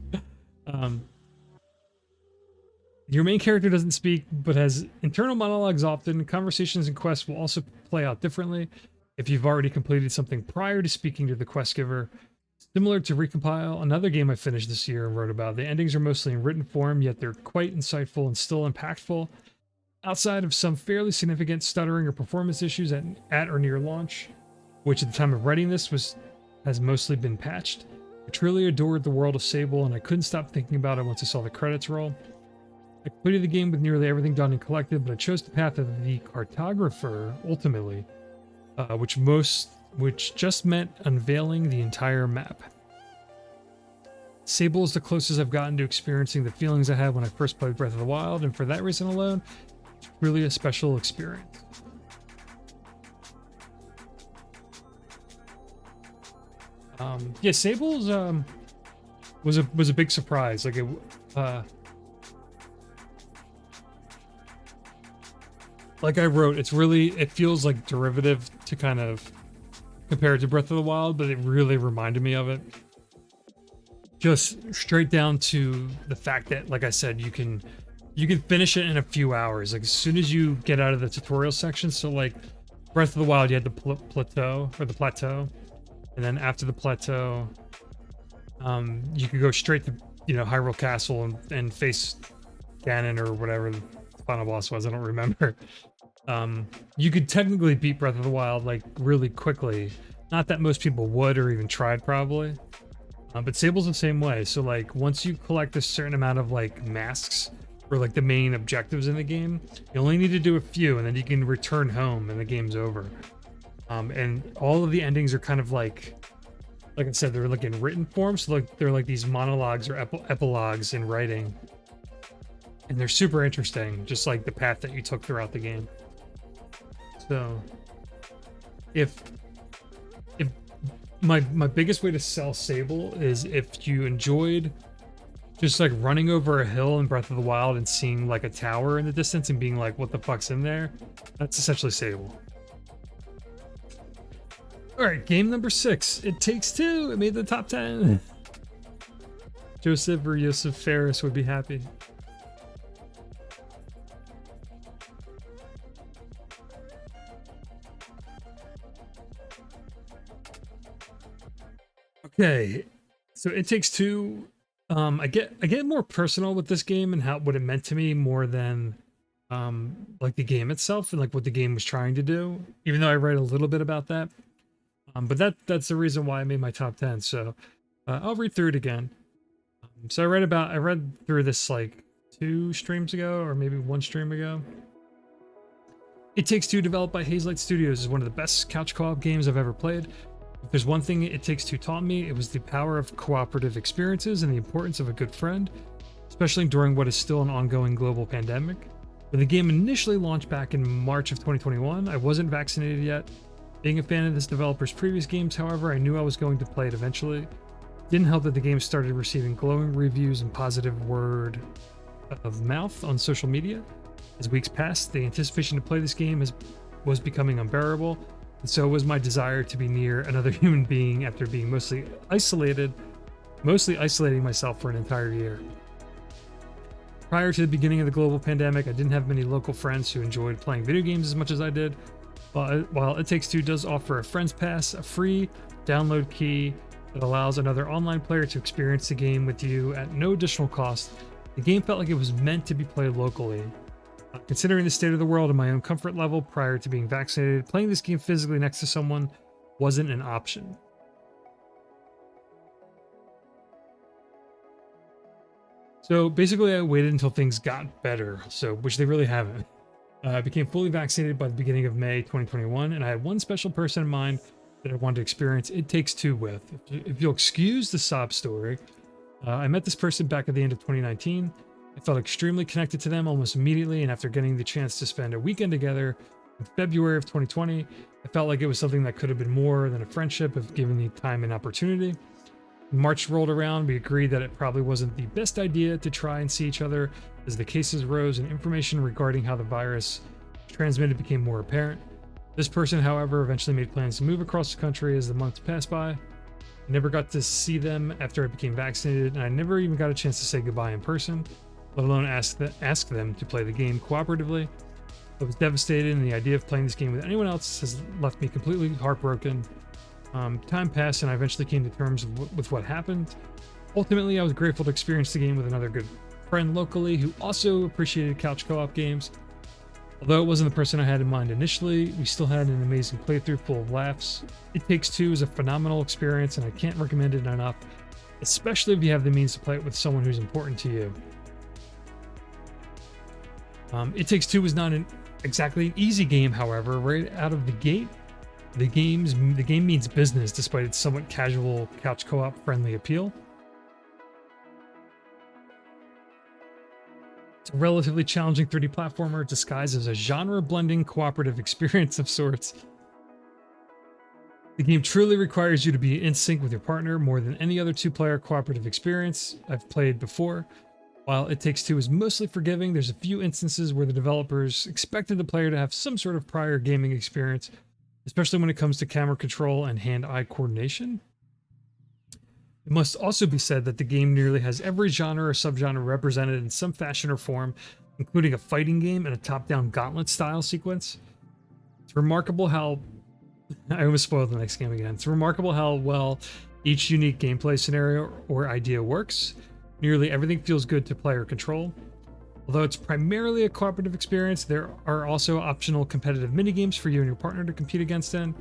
Your main character doesn't speak, but has internal monologues often. Conversations and quests will also play out differently if you've already completed something prior to speaking to the quest giver. Similar to Recompile, another game I finished this year and wrote about, the endings are mostly in written form, yet they're quite insightful and still impactful. Outside of some fairly significant stuttering or performance issues at or near launch, which at the time of writing this has mostly been patched, I truly adored the world of Sable, and I couldn't stop thinking about it once I saw the credits roll. I completed the game with nearly everything done and collected, but I chose the path of the cartographer ultimately, which just meant unveiling the entire map. Sable is the closest I've gotten to experiencing the feelings I had when I first played Breath of the Wild, and for that reason alone, it's really a special experience. Yeah, Sable's was a big surprise. Like like I wrote, it feels like derivative to kind of compare it to Breath of the Wild, but it really reminded me of it. Just straight down to the fact that, like I said, you can finish it in a few hours. Like as soon as you get out of the tutorial section. So like Breath of the Wild, you had the plateau, and then after the plateau, you could go straight to Hyrule Castle and face Ganon or whatever the final boss was. I don't remember. You could technically beat Breath of the Wild like really quickly. Not that most people would or even tried probably. But Sable's the same way. So like once you collect a certain amount of like masks or like the main objectives in the game, you only need to do a few and then you can return home and the game's over. And all of the endings are kind of like I said, they're like in written form. So like they're like these monologues or epilogues in writing. And they're super interesting, just like the path that you took throughout the game. So if my biggest way to sell Sable is if you enjoyed Just like running over a hill in Breath of the Wild and seeing like a tower in the distance and being like, what the fuck's in there? That's essentially Sable. All right, game number 6. It Takes Two. It made the top 10. Joseph or Yosef Ferris would be happy. Okay, so It Takes Two. I get more personal with this game and what it meant to me more than like the game itself and like what the game was trying to do. Even though I read a little bit about that, but that's the reason why I made my top 10. So I'll read through it again. So I read through this like 2 streams ago or maybe 1 stream ago. It Takes Two, developed by Hazelight Studios, is one of the best couch co-op games I've ever played. If there's one thing It Takes Two taught me, it was the power of cooperative experiences and the importance of a good friend, especially during what is still an ongoing global pandemic. When the game initially launched back in March of 2021, I wasn't vaccinated yet. Being a fan of this developer's previous games, however, I knew I was going to play it eventually. Didn't help that the game started receiving glowing reviews and positive word of mouth on social media. As weeks passed, the anticipation to play this game was becoming unbearable, and so was my desire to be near another human being after being mostly isolating myself for an entire year. Prior to the beginning of the global pandemic, I didn't have many local friends who enjoyed playing video games as much as I did. While It Takes Two does offer a Friends Pass, a free download key that allows another online player to experience the game with you at no additional cost, the game felt like it was meant to be played locally. Considering the state of the world and my own comfort level prior to being vaccinated, playing this game physically next to someone wasn't an option. So basically, I waited until things got better, which they really haven't. I became fully vaccinated by the beginning of May 2021, and I had one special person in mind that I wanted to experience It Takes Two with. If you'll excuse the sob story, I met this person back at the end of 2019. I felt extremely connected to them almost immediately, and after getting the chance to spend a weekend together in February of 2020, I felt like it was something that could have been more than a friendship if given the time and opportunity. When March rolled around, we agreed that it probably wasn't the best idea to try and see each other as the cases rose and information regarding how the virus transmitted became more apparent. This person, however, eventually made plans to move across the country as the months passed by. I never got to see them after I became vaccinated, and I never even got a chance to say goodbye in person, let alone ask them to play the game cooperatively. I was devastated, and the idea of playing this game with anyone else has left me completely heartbroken. Time passed, and I eventually came to terms with what happened. Ultimately, I was grateful to experience the game with another good friend locally who also appreciated couch co-op games. Although it wasn't the person I had in mind initially, we still had an amazing playthrough full of laughs. It Takes Two is a phenomenal experience, and I can't recommend it enough, especially if you have the means to play it with someone who's important to you. It Takes Two was not exactly an easy game, however. Right out of the gate, the game means business despite its somewhat casual couch co-op friendly appeal. It's a relatively challenging 3D platformer disguised as a genre-blending cooperative experience of sorts. The game truly requires you to be in sync with your partner more than any other 2-player cooperative experience I've played before. While It Takes Two is mostly forgiving, there's a few instances where the developers expected the player to have some sort of prior gaming experience, especially when it comes to camera control and hand-eye coordination. It must also be said that the game nearly has every genre or subgenre represented in some fashion or form, including a fighting game and a top-down gauntlet-style sequence. It's remarkable how... I almost spoiled the next game again. It's remarkable how well each unique gameplay scenario or idea works. Nearly everything feels good to player control. Although it's primarily a cooperative experience, there are also optional competitive minigames for you and your partner to compete against in.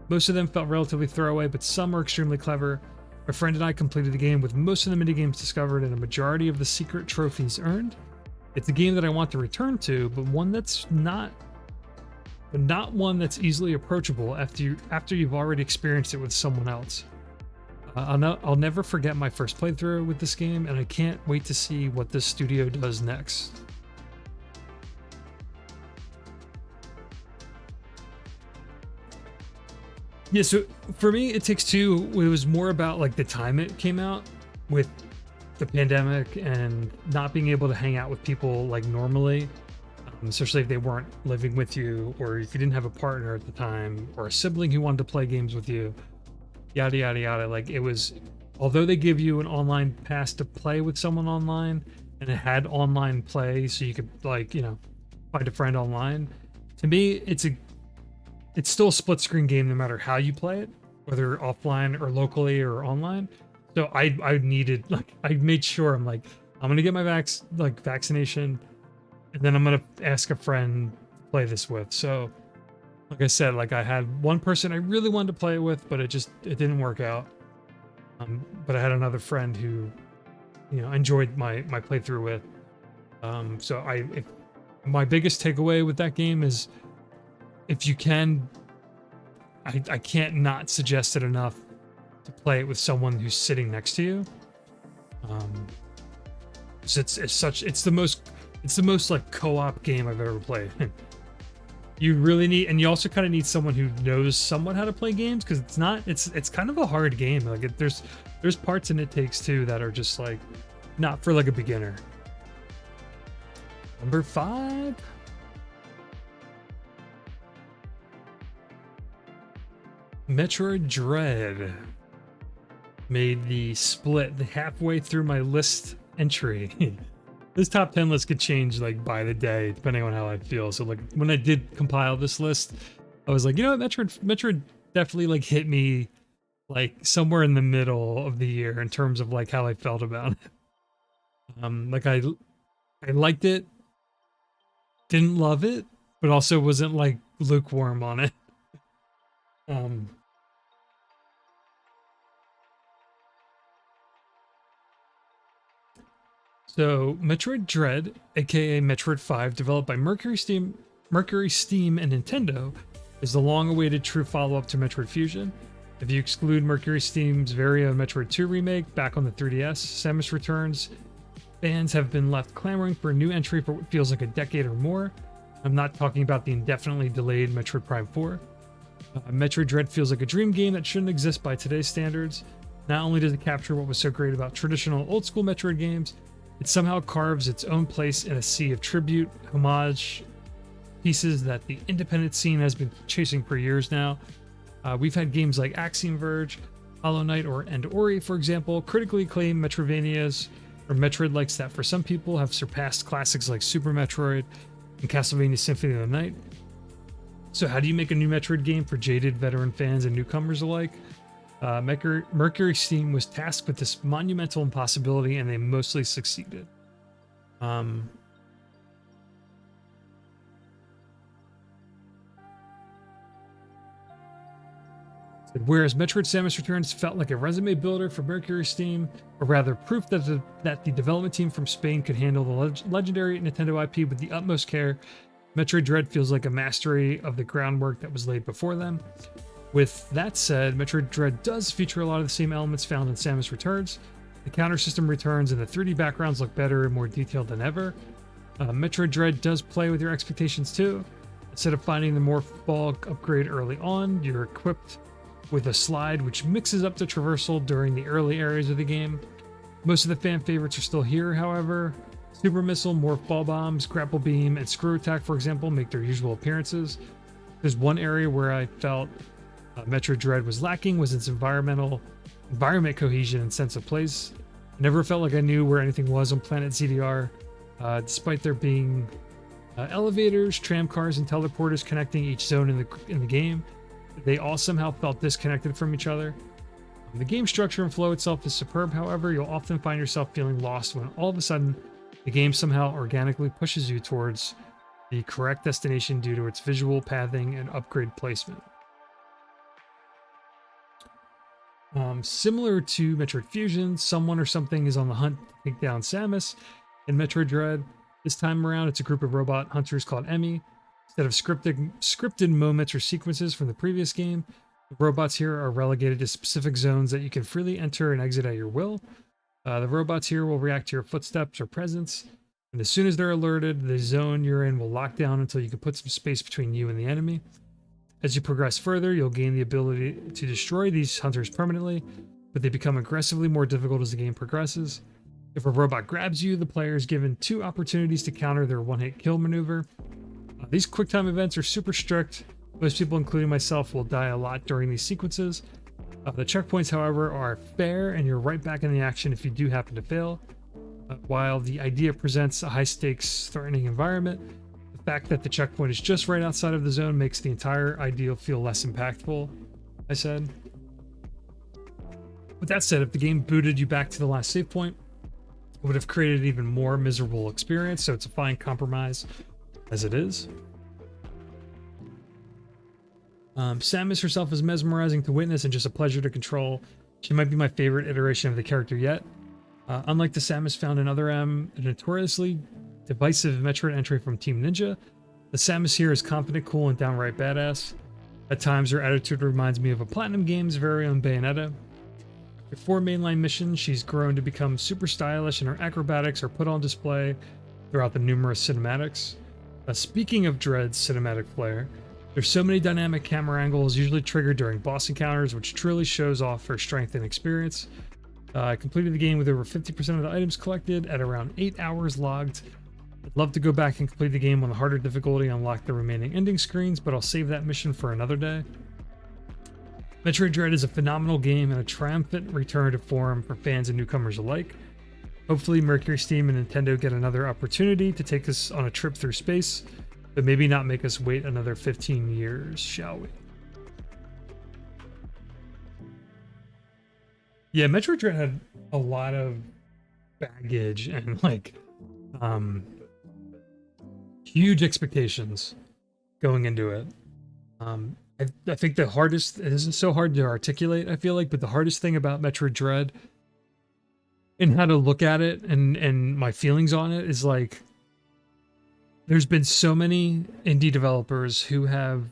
Most of them felt relatively throwaway, but some were extremely clever. My friend and I completed the game with most of the minigames discovered and a majority of the secret trophies earned. It's a game that I want to return to, but not one that's easily approachable after you've already experienced it with someone else. I'll never forget my first playthrough with this game, and I can't wait to see what this studio does next. Yeah, so for me, It Takes Two, it was more about like the time it came out, with the pandemic and not being able to hang out with people like normally, especially if they weren't living with you, or if you didn't have a partner at the time, or a sibling who wanted to play games with you, yada yada yada. Like, it was, although they give you an online pass to play with someone online, and it had online play so you could, like, you know, find a friend online, to me it's still a split screen game no matter how you play it, whether offline or locally or online. So I needed, like, I made sure, I'm like, I'm gonna get my vaccination, and then I'm gonna ask a friend to play this with. So like I said, like, I had one person I really wanted to play with, but it didn't work out. But I had another friend who, you know, enjoyed my playthrough with. So my biggest takeaway with that game is, if you can, I can't not suggest it enough to play it with someone who's sitting next to you. It's the most like co-op game I've ever played. You really need, and you also kind of need someone who knows somewhat how to play games, because it's kind of a hard game. Like, there's parts in It Takes Two that are just like not for like a beginner. Number 5. Metroid Dread made the split halfway through my list entry. This top 10 list could change like by the day, depending on how I feel. So like, when I did compile this list, I was like, you know what, Metroid definitely like hit me like somewhere in the middle of the year in terms of like how I felt about it. Like, I liked it, didn't love it, but also wasn't like lukewarm on it. So Metroid Dread, aka Metroid 5, developed by Mercury Steam, and Nintendo, is the long-awaited true follow-up to Metroid Fusion. If you exclude Mercury Steam's very own Metroid 2 remake back on the 3DS, Samus Returns, fans have been left clamoring for a new entry for what feels like a decade or more. I'm not talking about the indefinitely delayed Metroid Prime 4. Metroid Dread feels like a dream game that shouldn't exist by today's standards. Not only does it capture what was so great about traditional old-school Metroid games, it somehow carves its own place in a sea of tribute, homage pieces that the independent scene has been chasing for years now. We've had games like Axiom Verge, Hollow Knight, and Ori, for example, critically acclaimed Metroidvanias, or Metroid-likes that for some people have surpassed classics like Super Metroid and Castlevania Symphony of the Night. So how do you make a new Metroid game for jaded veteran fans and newcomers alike? Mercury Steam was tasked with this monumental impossibility, and they mostly succeeded. Whereas Metroid Samus Returns felt like a resume builder for Mercury Steam, or rather proof that the development team from Spain could handle the legendary Nintendo IP with the utmost care, Metroid Dread feels like a mastery of the groundwork that was laid before them. With that said, Metroid Dread does feature a lot of the same elements found in Samus Returns. The counter system returns, and the 3D backgrounds look better and more detailed than ever. Metroid Dread does play with your expectations too. Instead of finding the Morph Ball upgrade early on, you're equipped with a slide which mixes up the traversal during the early areas of the game. Most of the fan favorites are still here, however. Super Missile, Morph Ball Bombs, Grapple Beam, and Screw Attack, for example, make their usual appearances. There's one area where I felt Metroid Dread was lacking, was its environment cohesion and sense of place. I never felt like I knew where anything was on Planet ZDR, despite there being elevators, tram cars, and teleporters connecting each zone in the game. They all somehow felt disconnected from each other. The game structure and flow itself is superb, however, you'll often find yourself feeling lost when all of a sudden the game somehow organically pushes you towards the correct destination due to its visual pathing and upgrade placement. Similar to Metroid Fusion, someone or something is on the hunt to take down Samus. In Metroid Dread, this time around, it's a group of robot hunters called Emmy. Instead of scripted moments or sequences from the previous game, the robots here are relegated to specific zones that you can freely enter and exit at your will. The robots here will react to your footsteps or presence, and as soon as they're alerted, the zone you're in will lock down until you can put some space between you and the enemy. As you progress further, you'll gain the ability to destroy these hunters permanently, but they become aggressively more difficult as the game progresses. If a robot grabs you, the player is given 2 opportunities to counter their one-hit kill maneuver. These QuickTime events are super strict. Most people, including myself, will die a lot during these sequences. The checkpoints, however, are fair, and you're right back in the action if you do happen to fail. While the idea presents a high-stakes, threatening environment, the fact that the checkpoint is just right outside of the zone makes the entire idea feel less impactful, I said. With that said, if the game booted you back to the last save point, it would have created an even more miserable experience, so it's a fine compromise as it is. Samus herself is mesmerizing to witness and just a pleasure to control. She might be my favorite iteration of the character yet. Unlike the Samus found in Other M, a notoriously divisive Metroid entry from Team Ninja, the Samus here is confident, cool, and downright badass. At times, her attitude reminds me of a Platinum Games' very own Bayonetta. After 4 mainline missions, she's grown to become super stylish, and her acrobatics are put on display throughout the numerous cinematics. Speaking of Dread's cinematic flair, there's so many dynamic camera angles, usually triggered during boss encounters, which truly shows off her strength and experience. I completed the game with over 50% of the items collected at around 8 hours logged. I'd love to go back and complete the game on the harder difficulty and unlock the remaining ending screens, but I'll save that mission for another day. Metroid Dread is a phenomenal game and a triumphant return to form for fans and newcomers alike. Hopefully Mercury Steam and Nintendo get another opportunity to take us on a trip through space, but maybe not make us wait another 15 years, shall we? Yeah, Metroid Dread had a lot of baggage and huge expectations going into it. I think the hardest, it isn't so hard to articulate, I feel like, but the hardest thing about Metroid Dread and how to look at it and my feelings on it is like, there's been so many indie developers who have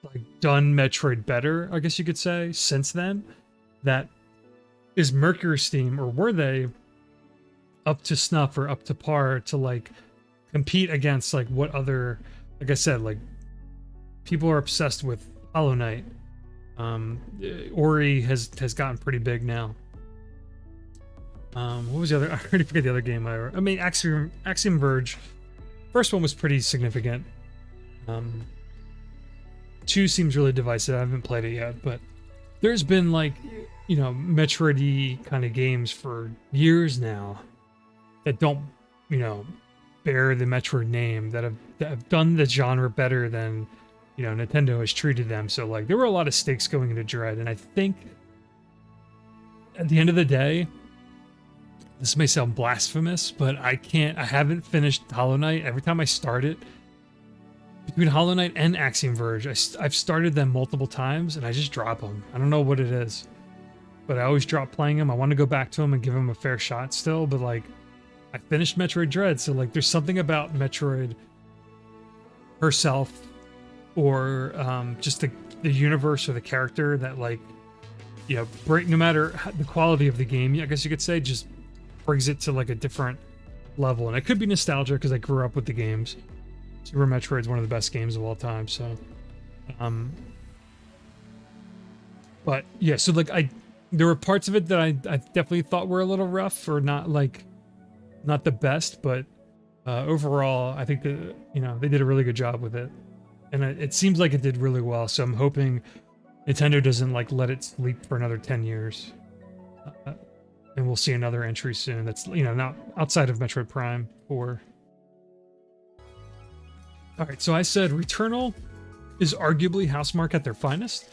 like done Metroid better, I guess you could say, since then. That is Mercury Steam, or were they up to snuff or up to par to like compete against like what other, like I said, like people are obsessed with Hollow Knight. Ori has gotten pretty big now. What was the other? I already forget the other game. I mean, Axiom Verge. First one was pretty significant. 2 seems really divisive. I haven't played it yet, but there's been like, you know, Metroid-y kind of games for years now that don't, you know, bear the Metroid name, that have done the genre better than, you know, Nintendo has treated them. So like there were a lot of stakes going into Dread, and I think at the end of the day, this may sound blasphemous, but I haven't finished Hollow Knight. Every time I start it, between Hollow Knight and Axiom Verge, I've started them multiple times and I just drop them. I don't know what it is, but I always drop playing them. I want to go back to them and give them a fair shot still, but like I finished Metroid Dread, so like there's something about Metroid herself or just the universe or the character that, like, you know, no matter the quality of the game, I guess you could say, just brings it to like a different level. And it could be nostalgia because I grew up with the games. Super Metroid's one of the best games of all time, so but yeah, so like there were parts of it that I definitely thought were a little rough or not the best, but overall I think that, you know, they did a really good job with it, and it seems like it did really well. So I'm hoping Nintendo doesn't like let it sleep for another 10 years. And we'll see another entry soon that's, you know, not outside of Metroid Prime 4. Alright, so I said Returnal is arguably Housemarque at their finest.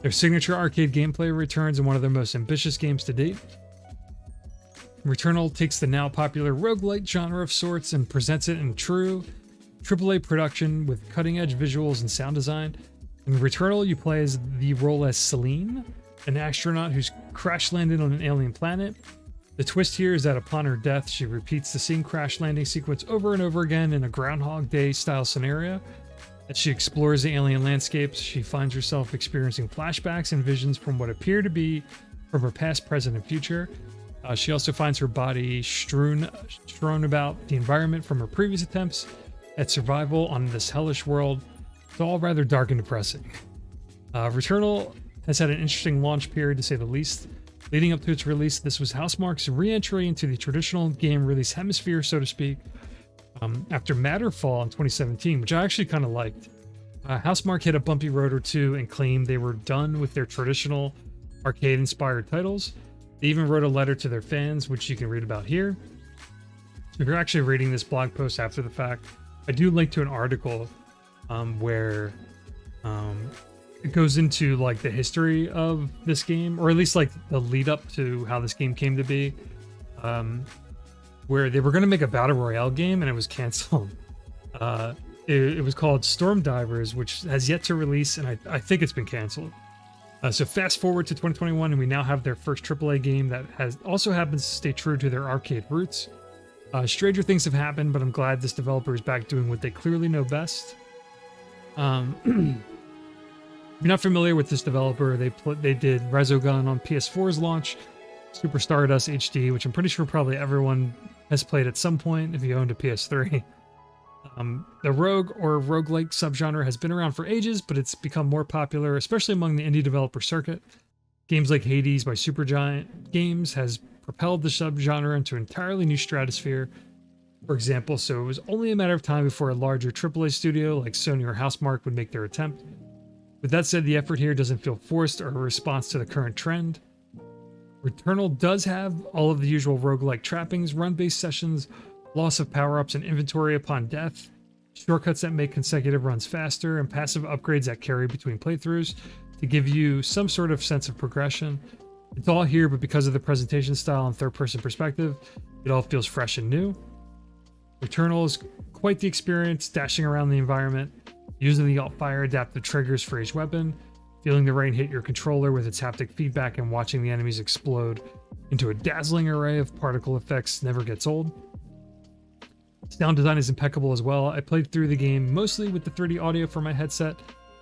Their signature arcade gameplay returns in one of their most ambitious games to date. Returnal takes the now popular roguelite genre of sorts and presents it in true AAA production with cutting-edge visuals and sound design. In Returnal, you play as the role as Celine, an astronaut who's crash landed on an alien planet. The twist here is that upon her death, she repeats the same crash landing sequence over and over again in a Groundhog Day style scenario. As she explores the alien landscapes, she finds herself experiencing flashbacks and visions from what appear to be from her past, present, and future. She also finds her body strewn about the environment from her previous attempts at survival on this hellish world. It's all rather dark and depressing. Returnal has had an interesting launch period, to say the least. Leading up to its release, this was Housemarque's re-entry into the traditional game release hemisphere, so to speak. After Matterfall in 2017, which I actually kind of liked, Housemarque hit a bumpy road or two and claimed they were done with their traditional arcade-inspired titles. They even wrote a letter to their fans, which you can read about here. So if you're actually reading this blog post after the fact, I do link to an article where it goes into like the history of this game, or at least like the lead up to how this game came to be, where they were going to make a battle royale game and it was canceled. It was called Storm Divers, which has yet to release, and I think it's been canceled. So fast forward to 2021, and we now have their first AAA game that also happens to stay true to their arcade roots. Stranger things have happened, but I'm glad this developer is back doing what they clearly know best. If you're not familiar with this developer, they did Resogun on PS4's launch, Super Stardust HD, which I'm pretty sure probably everyone has played at some point if you owned a PS3. The rogue or roguelike subgenre has been around for ages, but it's become more popular, especially among the indie developer circuit. Games like Hades by Supergiant Games has propelled the subgenre into an entirely new stratosphere. For example, so it was only a matter of time before a larger AAA studio like Sony or Housemarque would make their attempt. With that said, the effort here doesn't feel forced or a response to the current trend. Returnal does have all of the usual roguelike trappings, run-based sessions, loss of power-ups and inventory upon death, shortcuts that make consecutive runs faster, and passive upgrades that carry between playthroughs to give you some sort of sense of progression. It's all here, but because of the presentation style and third-person perspective, it all feels fresh and new. Returnal is quite the experience, dashing around the environment, using the alt-fire adaptive triggers for each weapon, feeling the rain hit your controller with its haptic feedback, and watching the enemies explode into a dazzling array of particle effects never gets old. Sound design is impeccable as well. I played through the game mostly with the 3D audio for my headset,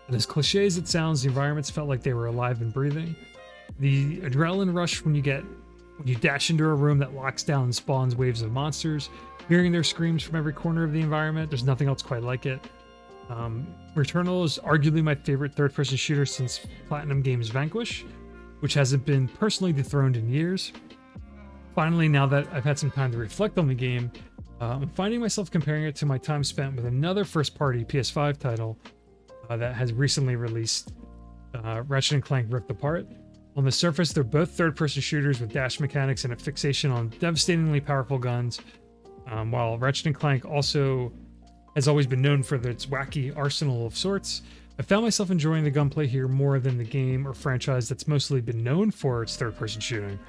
and as cliche as it sounds, the environments felt like they were alive and breathing. The adrenaline rush when you dash into a room that locks down and spawns waves of monsters, hearing their screams from every corner of the environment, there's nothing else quite like it. Returnal is arguably my favorite third-person shooter since Platinum Games' Vanquish, which hasn't been personally dethroned in years. Finally, now that I've had some time to reflect on the game, I'm finding myself comparing it to my time spent with another first-party PS5 title that has recently released, Ratchet & Clank Rift Apart. On the surface, they're both third-person shooters with dash mechanics and a fixation on devastatingly powerful guns, while Ratchet & Clank also has always been known for its wacky arsenal of sorts. I found myself enjoying the gunplay here more than the game or franchise that's mostly been known for its third-person shooting.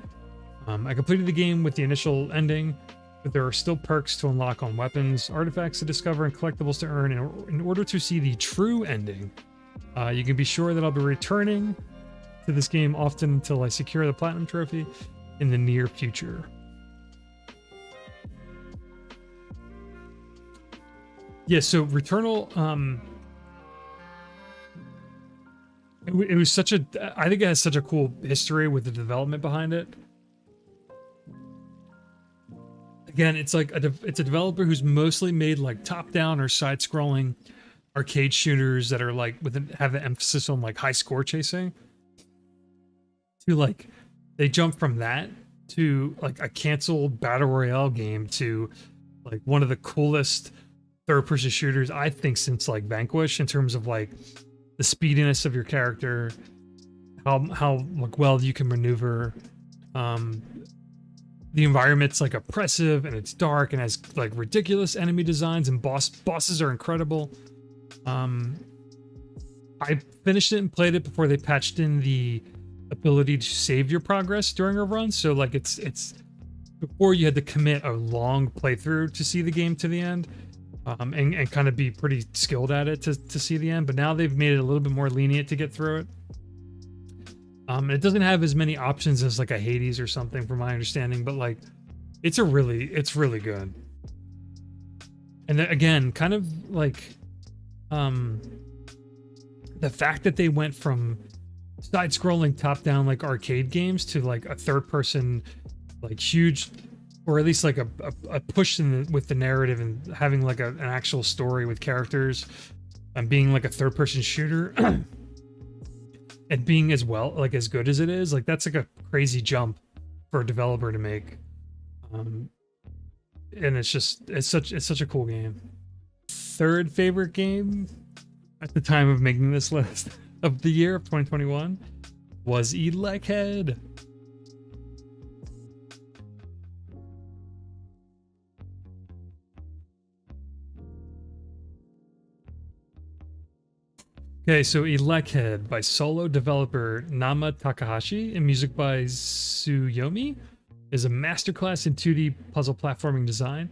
I completed the game with the initial ending, but there are still perks to unlock on weapons, artifacts to discover, and collectibles to earn in order to see the true ending. You can be sure that I'll be returning to this game often until I secure the Platinum Trophy in the near future. Yeah, so Returnal, it was such a, I think it has such a cool history with the development behind it. Again, it's like it's a developer who's mostly made like top-down or side-scrolling arcade shooters that are like have an emphasis on like high score chasing. To like, they jump from that to like a canceled battle royale game to like one of the coolest third-person shooters I think since like Vanquish, in terms of like the speediness of your character, how like well you can maneuver. The environment's like oppressive and it's dark and has like ridiculous enemy designs, and bosses are incredible. I finished it and played it before they patched in the ability to save your progress during a run. So like it's before you had to commit a long playthrough to see the game to the end, and kind of be pretty skilled at it to see the end. But now they've made it a little bit more lenient to get through it. It doesn't have as many options as like a Hades or something, from my understanding, but like it's really good. And then, again, kind of like the fact that they went from side-scrolling top-down like arcade games to like a third-person like huge, or at least like a push with the narrative and having like an actual story with characters and being like a third-person shooter. and being as well, like as good as it is, like that's like a crazy jump for a developer to make. And it's such a cool game. Third favorite game at the time of making this list of the year of 2021 was Elec Head. Okay, so Elec Head by solo developer Nama Takahashi and music by Tsuyomi is a masterclass in 2D puzzle platforming design.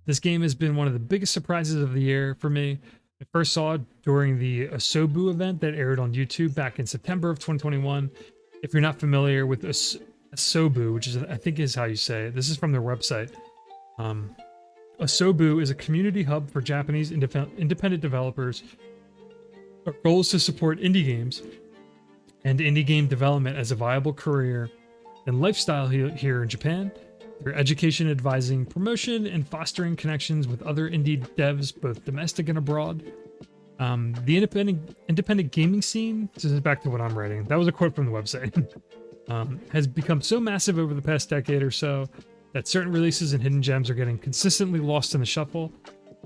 This game has been one of the biggest surprises of the year for me. I first saw it during the Asobu event that aired on YouTube back in September of 2021. If you're not familiar with Asobu, which is I think is how you say it, this is from their website. Asobu is a community hub for Japanese independent developers. Our goal is to support indie games and indie game development as a viable career and lifestyle here in Japan. Through education, advising, promotion, and fostering connections with other indie devs, both domestic and abroad. The independent gaming scene, this is back to what I'm writing, that was a quote from the website, has become so massive over the past decade or so that certain releases and hidden gems are getting consistently lost in the shuffle.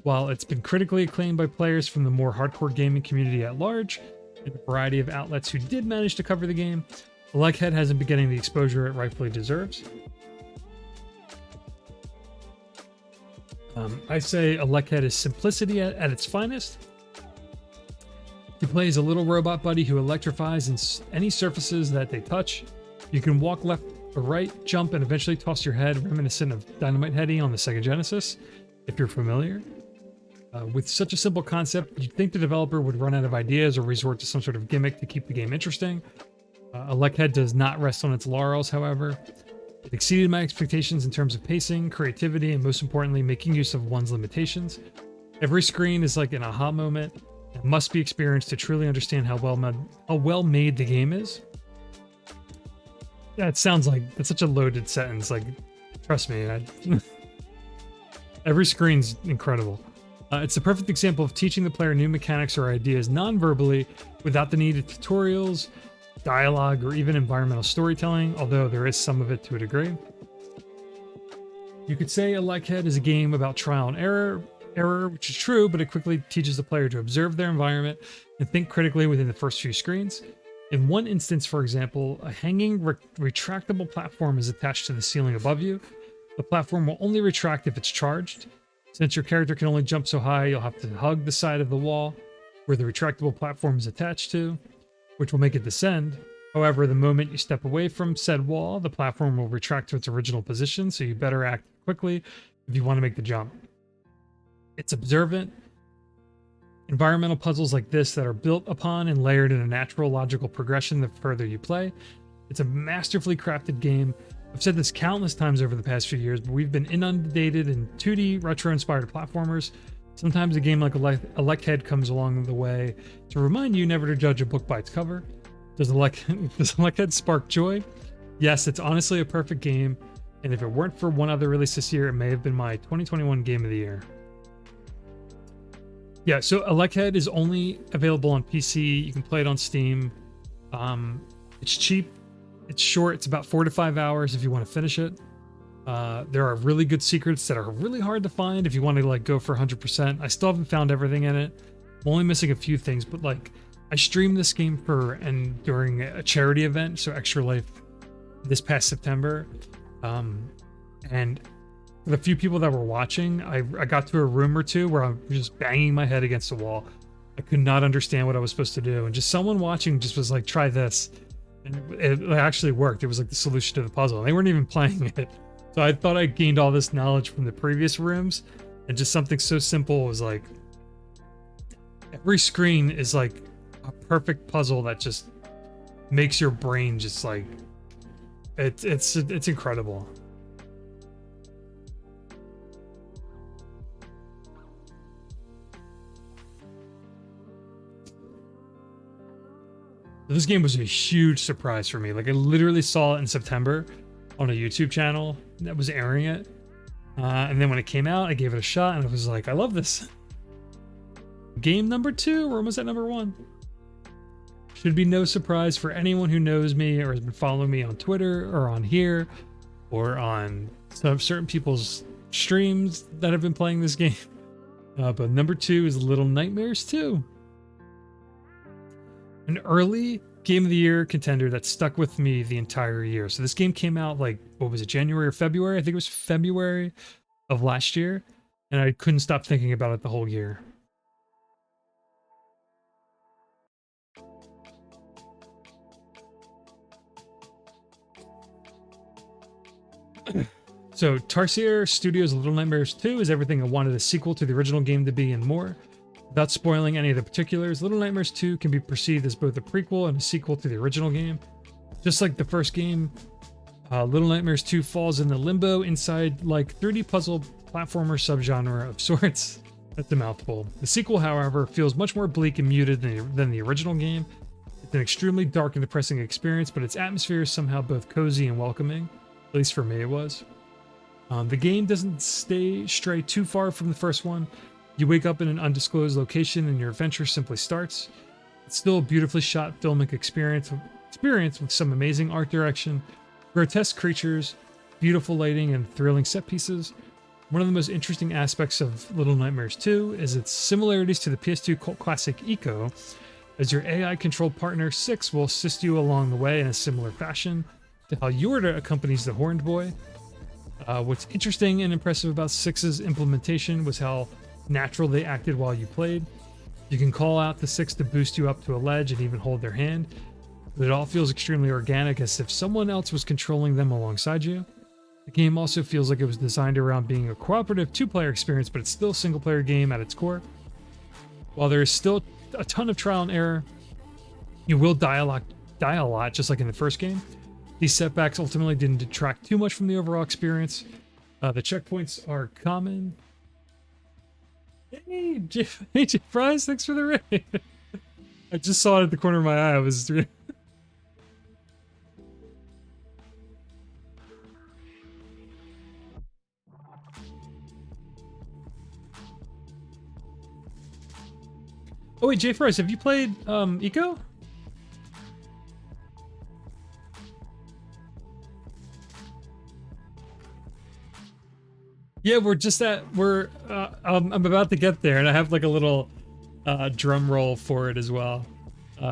While it's been critically acclaimed by players from the more hardcore gaming community at large, and a variety of outlets who did manage to cover the game, Elec Head hasn't been getting the exposure it rightfully deserves. I say Elec Head is simplicity at its finest. You play as a little robot buddy who electrifies any surfaces that they touch. You can walk left or right, jump, and eventually toss your head, reminiscent of Dynamite Heady on the Sega Genesis, if you're familiar. With such a simple concept, you'd think the developer would run out of ideas or resort to some sort of gimmick to keep the game interesting. Elec Head does not rest on its laurels, however. It exceeded my expectations in terms of pacing, creativity, and most importantly, making use of one's limitations. Every screen is like an aha moment and must be experienced to truly understand how well made the game is. Yeah, it sounds like it's such a loaded sentence. Like, trust me, every screen's incredible. It's the perfect example of teaching the player new mechanics or ideas non-verbally without the need of tutorials, dialogue, or even environmental storytelling, although there is some of it to a degree. You could say Elec Head is a game about trial and error, which is true, but it quickly teaches the player to observe their environment and think critically within the first few screens. In one instance, for example, a hanging retractable platform is attached to the ceiling above you. The platform will only retract if it's charged. Since your character can only jump so high, you'll have to hug the side of the wall where the retractable platform is attached to, which will make it descend. However, the moment you step away from said wall, the platform will retract to its original position, so you better act quickly if you want to make the jump. It's observant. Environmental puzzles like this that are built upon and layered in a natural, logical progression the further you play. It's a masterfully crafted game. I've said this countless times over the past few years, but we've been inundated in 2D retro-inspired platformers. Sometimes a game like Elec Head comes along the way to remind you never to judge a book by its cover. Does Elec Head spark joy? Yes, it's honestly a perfect game, and if it weren't for one other release this year, it may have been my 2021 Game of the Year. Yeah, so Elec Head is only available on PC. You can play it on Steam. It's cheap. It's short. It's about 4 to 5 hours if you want to finish it. There are really good secrets that are really hard to find if you want to like go for 100%. I still haven't found everything in it. I'm only missing a few things, but like I streamed this game during a charity event, so Extra Life, this past September. And for the few people that were watching, I got to a room or two where I'm just banging my head against the wall. I could not understand what I was supposed to do, and just someone watching just was like, "Try this." And it actually worked. It was like the solution to the puzzle. And they weren't even playing it. So I thought I gained all this knowledge from the previous rooms, and just something so simple was like, every screen is like a perfect puzzle that just makes your brain just like, it's incredible. This game was a huge surprise for me. Like I literally saw it in September on a YouTube channel that was airing it. And then when it came out, I gave it a shot and I was like, I love this. Game number 2, we're almost at number 1. Should be no surprise for anyone who knows me or has been following me on Twitter or on here or on some certain people's streams that have been playing this game. But number 2 is Little Nightmares 2. An early Game of the Year contender that stuck with me the entire year. So this game came out like, what was it, January or February? I think it was February of last year. And I couldn't stop thinking about it the whole year. So Tarsier Studios' Little Nightmares 2 is everything I wanted a sequel to the original game to be and more. Without spoiling any of the particulars, Little Nightmares 2 can be perceived as both a prequel and a sequel to the original game. Just like the first game, Little Nightmares 2 falls in the limbo inside like 3D puzzle platformer subgenre of sorts. That's a mouthful. The sequel, however, feels much more bleak and muted than the original game. It's an extremely dark and depressing experience, but its atmosphere is somehow both cozy and welcoming. At least for me it was. The game doesn't stray too far from the first one. You wake up in an undisclosed location and your adventure simply starts. It's still a beautifully shot filmic experience with some amazing art direction, grotesque creatures, beautiful lighting, and thrilling set pieces. One of the most interesting aspects of Little Nightmares 2 is its similarities to the PS2 cult classic Ico, as your AI-controlled partner 6 will assist you along the way in a similar fashion to how Yorda accompanies the Horned Boy. What's interesting and impressive about 6's implementation was how natural they acted while you played. You can call out to 6 to boost you up to a ledge and even hold their hand, but it all feels extremely organic, as if someone else was controlling them alongside you. The game also feels like it was designed around being a cooperative 2-player experience, but it's still a single-player game at its core. While there is still a ton of trial and error, you will die a lot, just like in the first game. These setbacks ultimately didn't detract too much from the overall experience. The checkpoints are common. Hey, J Fries, thanks for the raid. I just saw it at the corner of my eye. I was. Oh wait, J Fries, have you played Eco? Yeah, I'm about to get there, and I have like a little drum roll for it as well.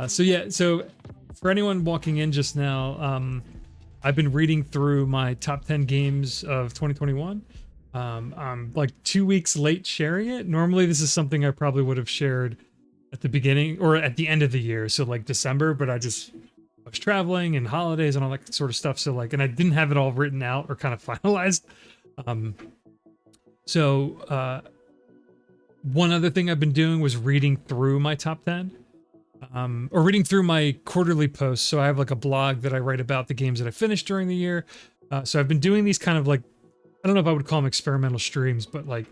So for anyone walking in just now, I've been reading through my top 10 games of 2021. I'm like 2 weeks late sharing it. Normally this is something I probably would have shared at the beginning or at the end of the year, so like December, but I was traveling and holidays and all that sort of stuff, so like, and I didn't have it all written out or kind of finalized. So one other thing I've been doing was reading through my top 10, or reading through my quarterly posts. So I have like a blog that I write about the games that I finished during the year. So I've been doing these kind of like, I don't know if I would call them experimental streams, but like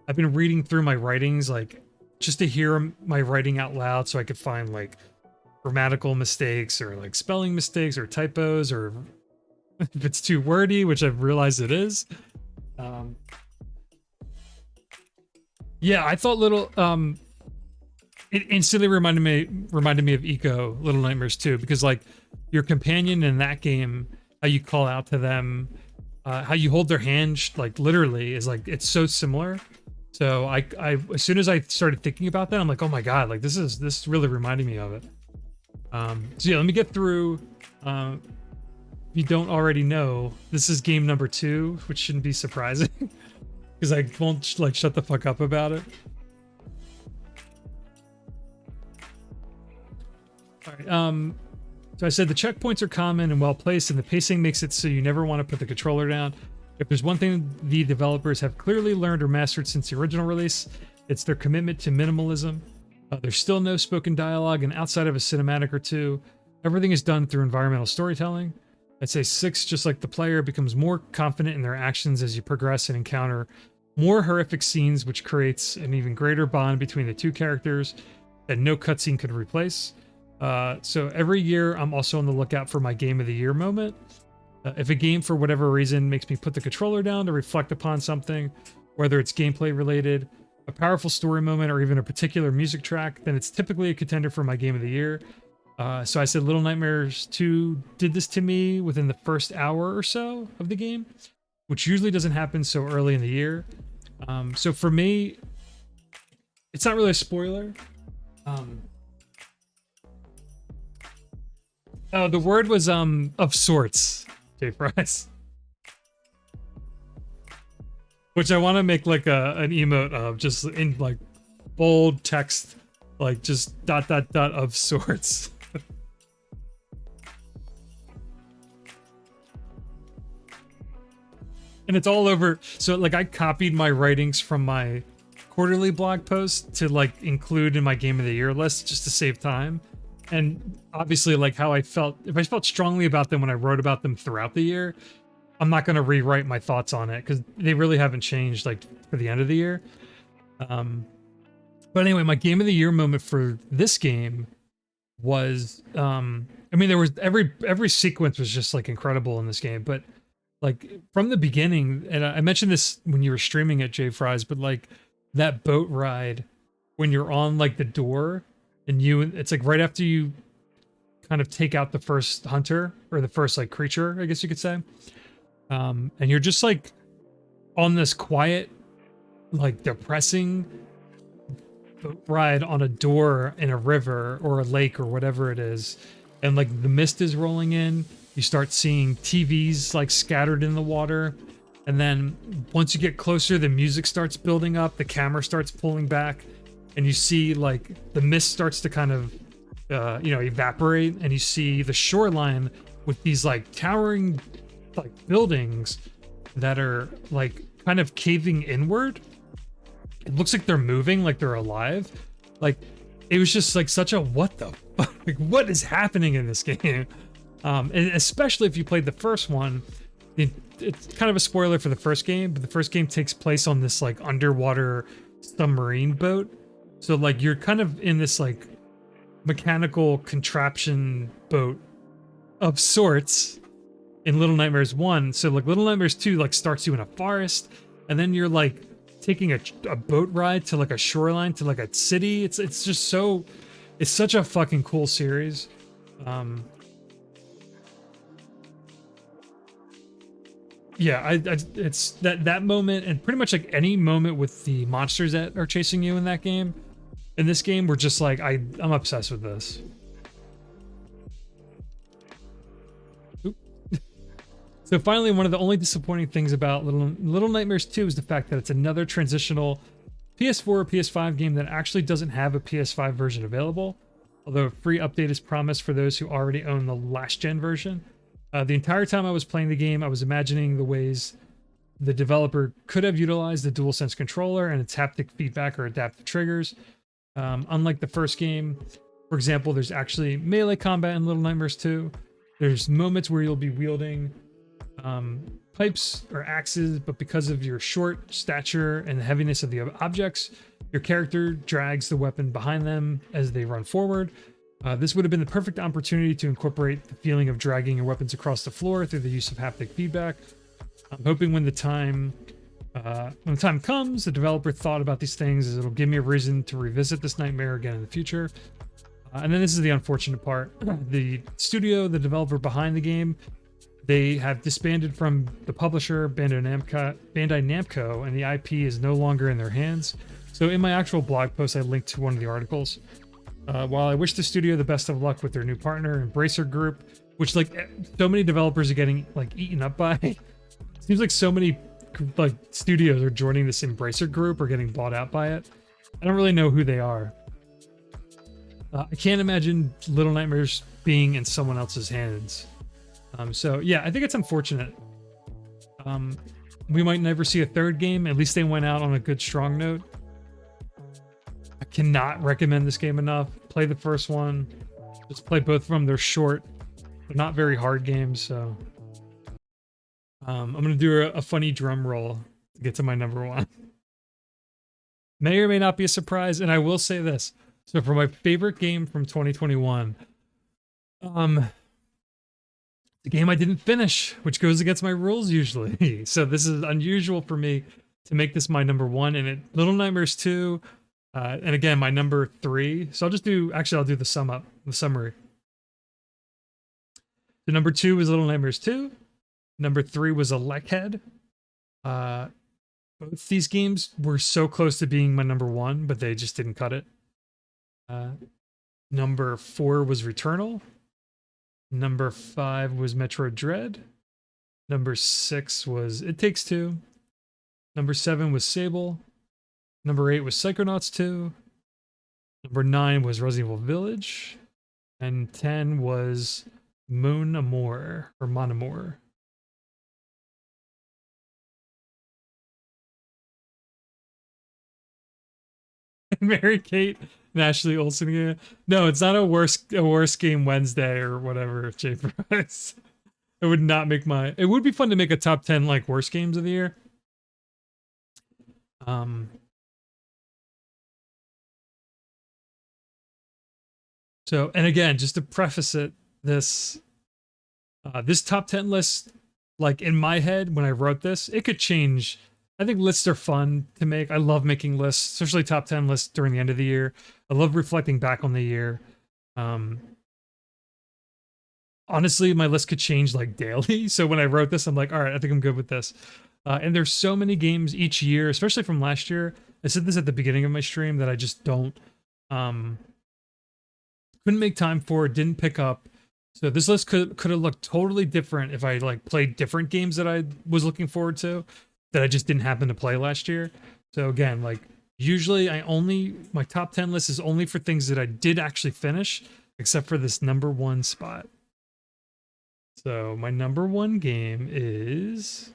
I've been reading through my writings, like just to hear my writing out loud so I could find like grammatical mistakes or like spelling mistakes or typos, or if it's too wordy, which I've realized it is. Yeah, I thought it instantly reminded me of Eco, Little Nightmares 2, because like your companion in that game, how you call out to them, how you hold their hand, like literally is like, it's so similar. So I as soon as I started thinking about that, I'm like, oh my God, like this is really reminding me of it. So yeah, let me get through, if you don't already know, this is game number 2, which shouldn't be surprising. Because I won't like shut the fuck up about it. All right. So I said the checkpoints are common and well placed, and the pacing makes it so you never want to put the controller down. If there's one thing the developers have clearly learned or mastered since the original release, it's their commitment to minimalism. There's still no spoken dialogue, and outside of a cinematic or two, everything is done through environmental storytelling. I'd say 6, just like the player, becomes more confident in their actions as you progress and encounter more horrific scenes, which creates an even greater bond between the two characters that no cutscene could replace. So every year, I'm also on the lookout for my Game of the Year moment. If a game, for whatever reason, makes me put the controller down to reflect upon something, whether it's gameplay related, a powerful story moment, or even a particular music track, then it's typically a contender for my Game of the Year. So I said Little Nightmares 2 did this to me within the first hour or so of the game, which usually doesn't happen so early in the year. So for me, it's not really a spoiler. Oh, the word was of sorts, J Fries. Which I want to make like an emote of, just in like bold text, like just ... of sorts. And it's all over. So like I copied my writings from my quarterly blog post to like include in my game of the year list just to save time. And obviously like how I felt, if I felt strongly about them when I wrote about them throughout the year, I'm not going to rewrite my thoughts on it because they really haven't changed like for the end of the year. But anyway, my game of the year moment for this game was, I mean, there was every sequence was just like incredible in this game, but like from the beginning, and I mentioned this when you were streaming at J Fries, but like that boat ride when you're on like the door and it's like right after you kind of take out the first hunter or the first like creature, I guess you could say. And you're just like on this quiet, like depressing boat ride on a door in a river or a lake or whatever it is. And like the mist is rolling in. You start seeing TVs like scattered in the water. And then once you get closer, the music starts building up, the camera starts pulling back, and you see like the mist starts to kind of, evaporate, and you see the shoreline with these like towering like buildings that are like kind of caving inward. It looks like they're moving, like they're alive. Like it was just like such a what the fuck? Like what is happening in this game? And especially if you played the first one, it's kind of a spoiler for the first game, but the first game takes place on this like underwater submarine boat. So like you're kind of in this like mechanical contraption boat of sorts in Little Nightmares 1. So like Little Nightmares 2 like starts you in a forest, and then you're like taking a boat ride to like a shoreline to like a city. It's just so, it's such a fucking cool series. Yeah, it's that moment, and pretty much like any moment with the monsters that are chasing you in that game. In this game, we're just like I'm obsessed with this. Oop. So finally, one of the only disappointing things about Little Nightmares 2 is the fact that it's another transitional PS4 or PS5 game that actually doesn't have a PS5 version available. Although a free update is promised for those who already own the last gen version. The entire time I was playing the game, I was imagining the ways the developer could have utilized the DualSense controller and its haptic feedback or adaptive triggers. Unlike the first game, for example, there's actually melee combat in Little Nightmares 2. There's moments where you'll be wielding pipes or axes, but because of your short stature and the heaviness of the objects, your character drags the weapon behind them as they run forward. This would have been the perfect opportunity to incorporate the feeling of dragging your weapons across the floor through the use of haptic feedback. I'm hoping when the time comes, the developer thought about these things, as it'll give me a reason to revisit this nightmare again in the future. And then this is the unfortunate part. The studio, the developer behind the game, they have disbanded from the publisher, Bandai Namco, and the IP is no longer in their hands. So in my actual blog post, I linked to one of the articles. While I wish the studio the best of luck with their new partner, Embracer Group, which like so many developers are getting like eaten up by. Seems like so many like studios are joining this Embracer Group or getting bought out by it. I don't really know who they are. I can't imagine Little Nightmares being in someone else's hands. So yeah, I think it's unfortunate. We might never see a third game. At least they went out on a good, strong note. I cannot recommend this game enough. Play the first one. Just play both of them. They're short. They're not very hard games, so... I'm going to do a funny drum roll to get to my number one. May or may not be a surprise, and I will say this. So for my favorite game from 2021, the game I didn't finish, which goes against my rules usually. So this is unusual for me to make this my number one, and Little Nightmares 2, and again, my number 3. So I'll do the summary. The number 2 was Little Nightmares 2. Number 3 was Elec Head. Both these games were so close to being my number 1, but they just didn't cut it. Number 4 was Returnal. Number 5 was Metroid Dread. Number 6 was It Takes Two. Number 7 was Sable. Number 8 was Psychonauts 2. Number 9 was Resident Evil Village. And 10 was Mon Amour, or Mon Amour. Mary Kate and Ashley Olsen again. No, it's not a worst game Wednesday or whatever, Jay Price. It would not make my... It would be fun to make a top 10 like worst games of the year. So, and again, just to preface it, this top 10 list, like in my head when I wrote this, it could change. I think lists are fun to make. I love making lists, especially top 10 lists during the end of the year. I love reflecting back on the year. Honestly, my list could change like daily. So when I wrote this, I'm like, all right, I think I'm good with this. And there's so many games each year, especially from last year. I said this at the beginning of my stream that I just don't, couldn't make time for, didn't pick up. So this list could have looked totally different if I like played different games that I was looking forward to that I just didn't happen to play last year. So again, like usually my top 10 list is only for things that I did actually finish, except for this number 1 spot. So my number 1 game is...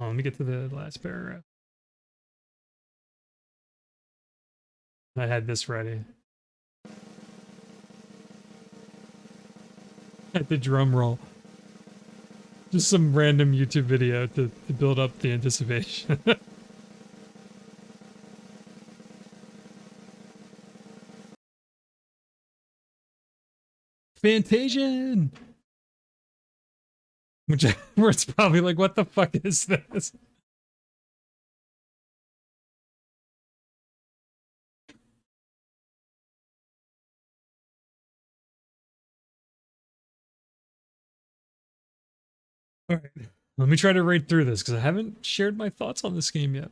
Oh, let me get to the last paragraph. I had this ready. At the drum roll. Just some random YouTube video to build up the anticipation. Fantasian! Where it's probably like, what the fuck is this? All right, let me try to read through this because I haven't shared my thoughts on this game yet.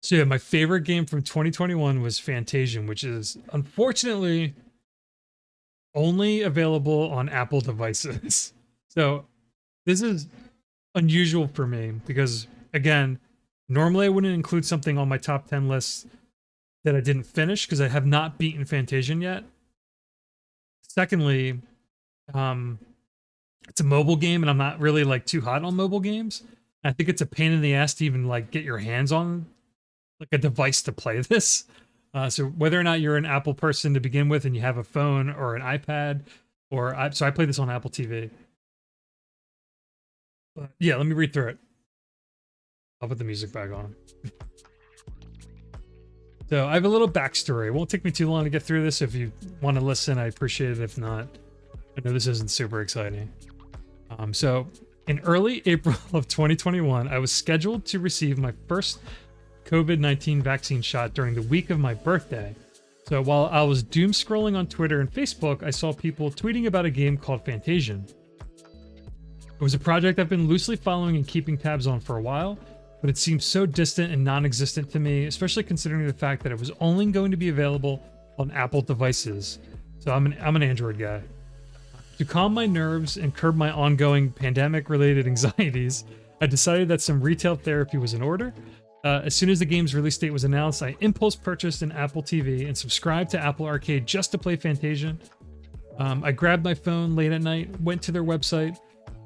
So yeah, my favorite game from 2021 was Fantasian, which is unfortunately only available on Apple devices. So this is unusual for me because, again, normally I wouldn't include something on my top 10 list that I didn't finish because I have not beaten Fantasian yet. Secondly, it's a mobile game and I'm not really like too hot on mobile games. I think it's a pain in the ass to even like get your hands on like a device to play this. So whether or not you're an Apple person to begin with and you have a phone or an iPad, so I play this on Apple TV. But yeah, let me read through it. I'll put the music back on. So I have a little backstory. It won't take me too long to get through this. If you want to listen, I appreciate it. If not, I know this isn't super exciting. So in early April of 2021, I was scheduled to receive my first COVID-19 vaccine shot during the week of my birthday. So while I was doom scrolling on Twitter and Facebook, I saw people tweeting about a game called Fantasian. It was a project I've been loosely following and keeping tabs on for a while, but it seemed so distant and non-existent to me, especially considering the fact that it was only going to be available on Apple devices. So I'm an Android guy. To calm my nerves and curb my ongoing pandemic-related anxieties, I decided that some retail therapy was in order. As soon as the game's release date was announced, I impulse purchased an Apple TV and subscribed to Apple Arcade just to play Fantasian. I grabbed my phone late at night, went to their website,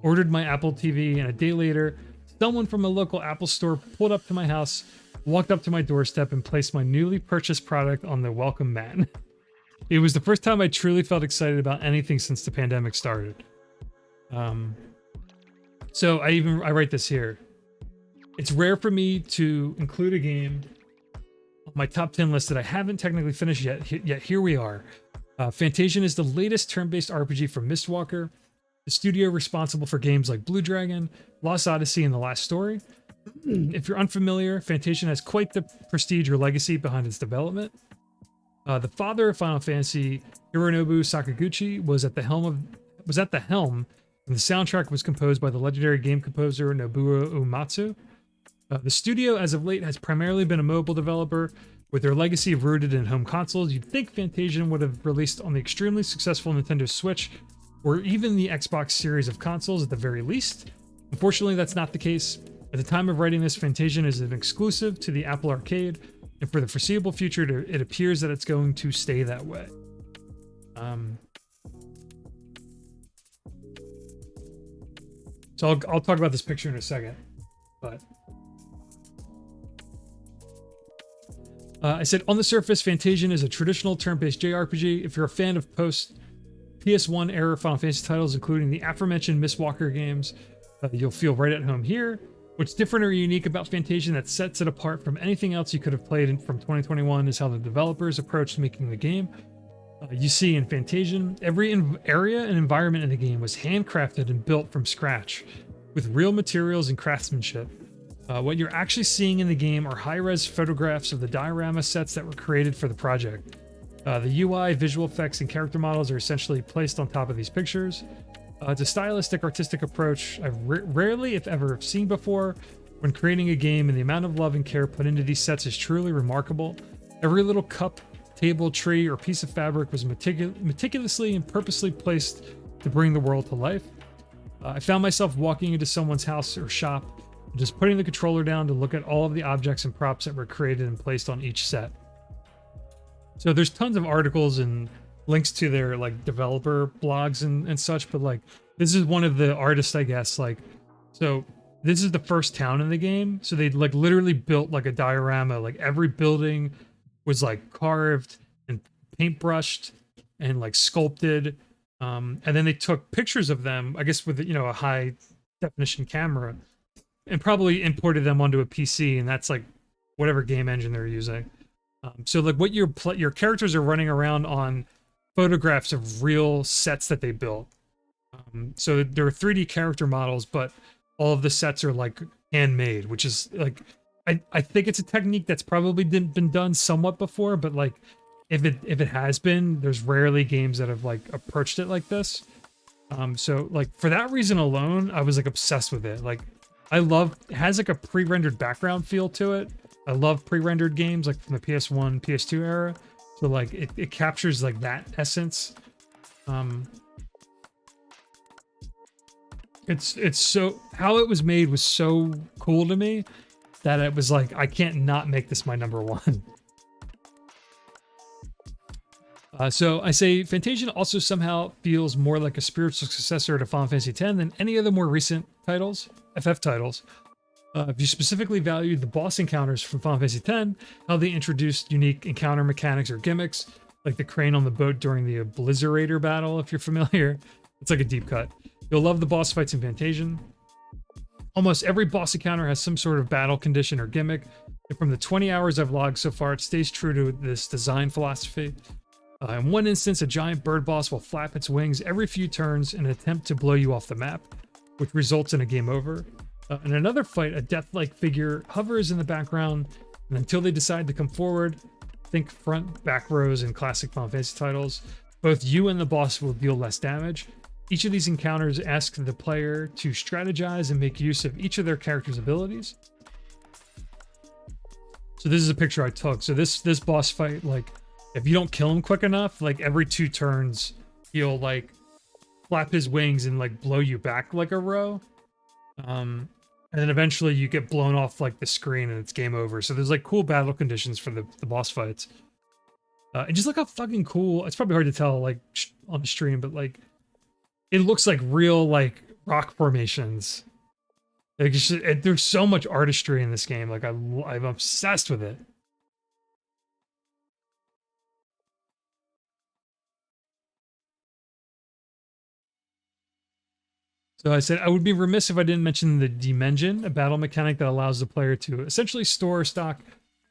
ordered my Apple TV, and a day later, someone from a local Apple store pulled up to my house, walked up to my doorstep, and placed my newly purchased product on the welcome mat. It was the first time I truly felt excited about anything since the pandemic started. So I write this here. It's rare for me to include a game on my top 10 list that I haven't technically finished yet here we are. Fantasian is the latest turn-based RPG from Mistwalker, the studio responsible for games like Blue Dragon, Lost Odyssey, and The Last Story. If you're unfamiliar, Fantasian has quite the prestige or legacy behind its development. The father of Final Fantasy, Hironobu Sakaguchi, was at the helm, and the soundtrack was composed by the legendary game composer Nobuo Uematsu. The studio, as of late, has primarily been a mobile developer, with their legacy rooted in home consoles. You'd think Fantasian would have released on the extremely successful Nintendo Switch, or even the Xbox series of consoles at the very least. Unfortunately, that's not the case. At the time of writing this, Fantasian is an exclusive to the Apple Arcade, and for the foreseeable future, it appears that it's going to stay that way. So I'll talk about this picture in a second, but I said, on the surface, Fantasian is a traditional turn-based JRPG. If you're a fan of post-PS1 era Final Fantasy titles, including the aforementioned Mistwalker games, you'll feel right at home here. What's different or unique about Fantasian that sets it apart from anything else you could have played from 2021 is how the developers approached making the game. You see, in Fantasian, every area and environment in the game was handcrafted and built from scratch, with real materials and craftsmanship. What you're actually seeing in the game are high-res photographs of the diorama sets that were created for the project. The UI, visual effects, and character models are essentially placed on top of these pictures. It's a stylistic, artistic approach I've rarely, if ever, seen before when creating a game, and the amount of love and care put into these sets is truly remarkable. Every little cup, table, tree, or piece of fabric was meticulously and purposely placed to bring the world to life. I found myself walking into someone's house or shop, just putting the controller down to look at all of the objects and props that were created and placed on each set. So there's tons of articles and links to their like developer blogs and such, but like this is one of the artists, I guess. Like, so this is the first town in the game, so they like literally built like a diorama. Like every building was like carved and paintbrushed and like sculpted, and then they took pictures of them, I guess with a high definition camera, and probably imported them onto a PC, and that's like whatever game engine they're using. So like what your characters are running around on photographs of real sets that they built. So there are 3D character models, but all of the sets are like handmade, which is like, I think it's a technique that's probably been done somewhat before, but like if it has been, there's rarely games that have like approached it like this. So like for that reason alone, I was like obsessed with it. Like it has like a pre-rendered background feel to it. I love pre-rendered games like from the PS1, PS2 era. So like it captures like that essence. It's so, how it was made was so cool to me that it was like, I can't not make this my number one. So I say Fantasian also somehow feels more like a spiritual successor to Final Fantasy X than any of the more recent titles, FF titles. If you specifically valued the boss encounters from Final Fantasy X, how they introduced unique encounter mechanics or gimmicks, like the crane on the boat during the Obliterator battle, if you're familiar. It's like a deep cut. You'll love the boss fights in Fantasian. Almost every boss encounter has some sort of battle condition or gimmick, and from the 20 hours I've logged so far, it stays true to this design philosophy. In one instance, a giant bird boss will flap its wings every few turns in an attempt to blow you off the map, which results in a game over. In another fight, a death-like figure hovers in the background, and until they decide to come forward, think front, back rows in classic Final Fantasy titles, both you and the boss will deal less damage. Each of these encounters asks the player to strategize and make use of each of their character's abilities. So this is a picture I took. So this boss fight, like, if you don't kill him quick enough, like every 2 turns, he'll like flap his wings and like blow you back like a row. And then eventually you get blown off like the screen and it's game over. So there's like cool battle conditions for the boss fights. And just look how fucking cool. It's probably hard to tell like on the stream, but like it looks like real like rock formations. Like there's so much artistry in this game. Like I'm obsessed with it. So I said, I would be remiss if I didn't mention the Dimension, a battle mechanic that allows the player to essentially store or stock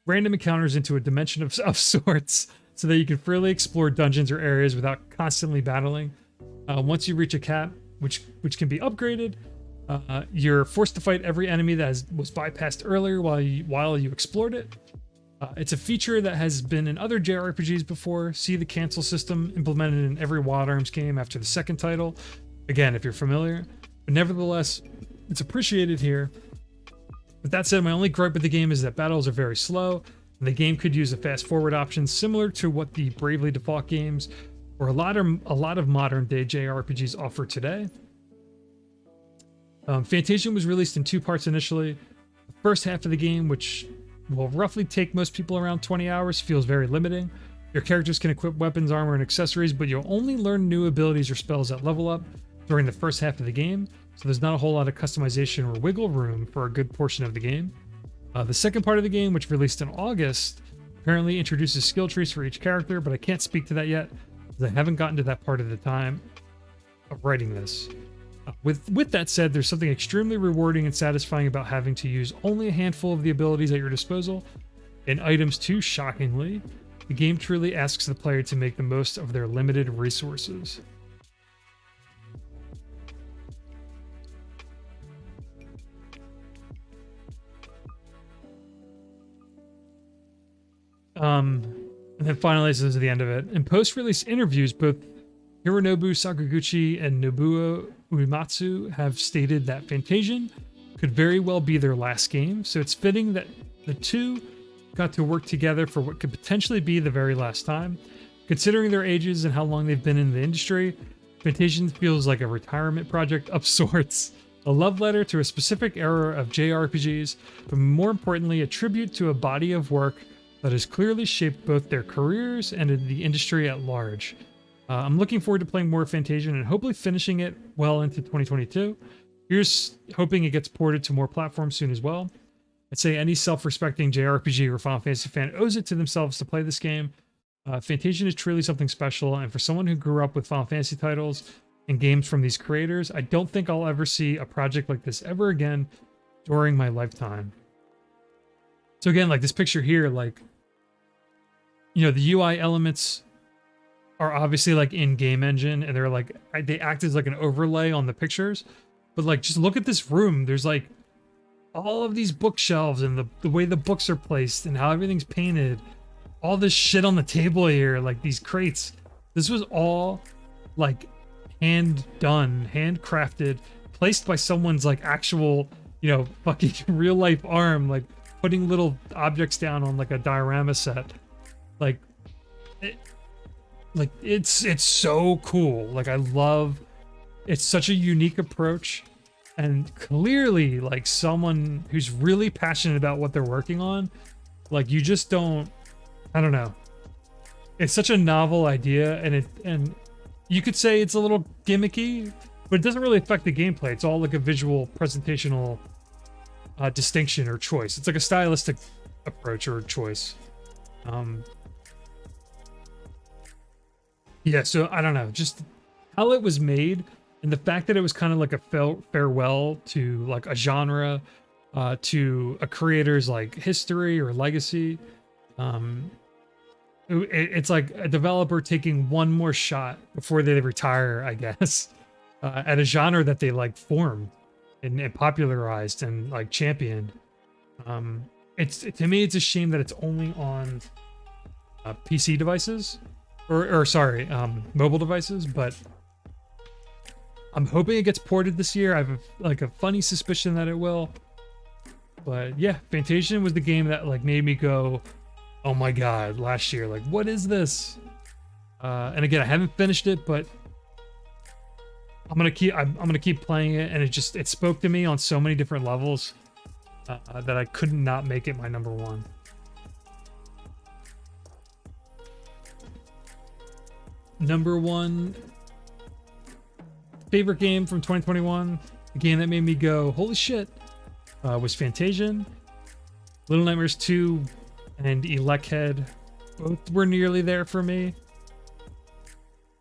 random encounters into a dimension of sorts so that you can freely explore dungeons or areas without constantly battling. Once you reach a cap, which can be upgraded, you're forced to fight every enemy that was bypassed earlier while you explored it. It's a feature that has been in other JRPGs before. See the cancel system implemented in every Wild Arms game after the second title. Again, if you're familiar. But nevertheless, it's appreciated here. With that said, my only gripe with the game is that battles are very slow, and the game could use a fast forward option similar to what the Bravely Default games or a lot of modern day JRPGs offer today. Fantasian was released in 2 parts initially. The first half of the game, which will roughly take most people around 20 hours, feels very limiting. Your characters can equip weapons, armor, and accessories, but you'll only learn new abilities or spells at level up during the first half of the game, so there's not a whole lot of customization or wiggle room for a good portion of the game. The second part of the game, which released in August, apparently introduces skill trees for each character, but I can't speak to that yet, because I haven't gotten to that part of the time of writing this. With that said, there's something extremely rewarding and satisfying about having to use only a handful of the abilities at your disposal, and items too, shockingly. The game truly asks the player to make the most of their limited resources. And then finally, this is the end of it. In post-release interviews, both Hironobu Sakaguchi and Nobuo Uematsu have stated that Fantasian could very well be their last game, so it's fitting that the two got to work together for what could potentially be the very last time. Considering their ages and how long they've been in the industry, Fantasian feels like a retirement project of sorts, a love letter to a specific era of JRPGs, but more importantly, a tribute to a body of work that has clearly shaped both their careers and the industry at large. I'm looking forward to playing more Fantasian and hopefully finishing it well into 2022. Here's hoping it gets ported to more platforms soon as well. I'd say any self-respecting JRPG or Final Fantasy fan owes it to themselves to play this game. Fantasian is truly something special, and for someone who grew up with Final Fantasy titles and games from these creators, I don't think I'll ever see a project like this ever again during my lifetime. So again, like this picture here, like, you know, the UI elements are obviously like in game engine, and they're like, they act as like an overlay on the pictures, but like, just look at this room. There's like all of these bookshelves and the way the books are placed and how everything's painted, all this shit on the table here, like these crates. This was all like hand done, handcrafted, placed by someone's like actual, you know, fucking real life arm, like putting little objects down on like a diorama set. Like it's so cool. Like, I love, it's such a unique approach, and clearly like someone who's really passionate about what they're working on. Like, you just don't, I don't know. It's such a novel idea, and you could say it's a little gimmicky, but it doesn't really affect the gameplay. It's all like a visual presentational distinction or choice. It's like a stylistic approach or choice. Yeah, so I don't know, just how it was made, and the fact that it was kind of like a farewell to like a genre, to a creator's like history or legacy. It's like a developer taking one more shot before they retire, I guess, at a genre that they like formed and popularized and like championed. It's, to me, it's a shame that it's only on PC devices. Or sorry, mobile devices, but I'm hoping it gets ported this year. I have a funny suspicion that it will. But yeah, Fantasian was the game that like made me go, oh my god, last year, like, what is this? And again, I haven't finished it, but I'm gonna keep playing it, and it spoke to me on so many different levels that I could not make it my number one. Number one favorite game from 2021, a game that made me go, holy shit, was Fantasian. Little Nightmares 2 and Elec Head both were nearly there for me.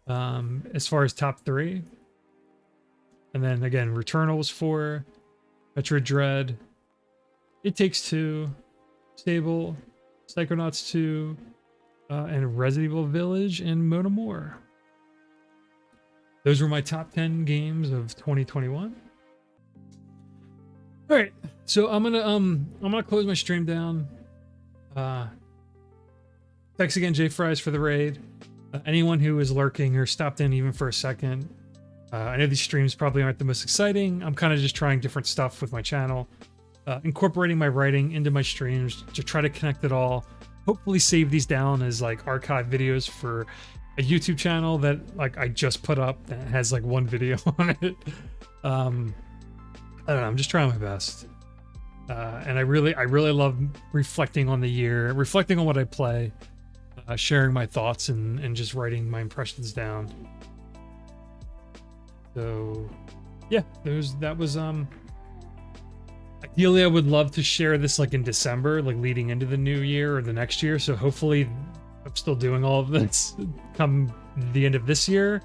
As far as top 3. And then again, Returnal was 4, Metroid Dread, It Takes Two, Stable, Psychonauts 2, and Residual Village and Monomore. Those were my top 10 games of 2021. All right, so I'm gonna close my stream down. Thanks again, Jay Fries, for the raid. Anyone who is lurking or stopped in even for a second, I know these streams probably aren't the most exciting. I'm kind of just trying different stuff with my channel, incorporating my writing into my streams to try to connect it all. Hopefully save these down as like archive videos for a YouTube channel that like I just put up that has like one video on it. I don't know, I'm just trying my best. And I really love reflecting on the year, reflecting on what I play, sharing my thoughts and just writing my impressions down. So yeah, that was ideally I would love to share this like in December, like leading into the new year or the next year. So hopefully I'm still doing all of this come the end of this year.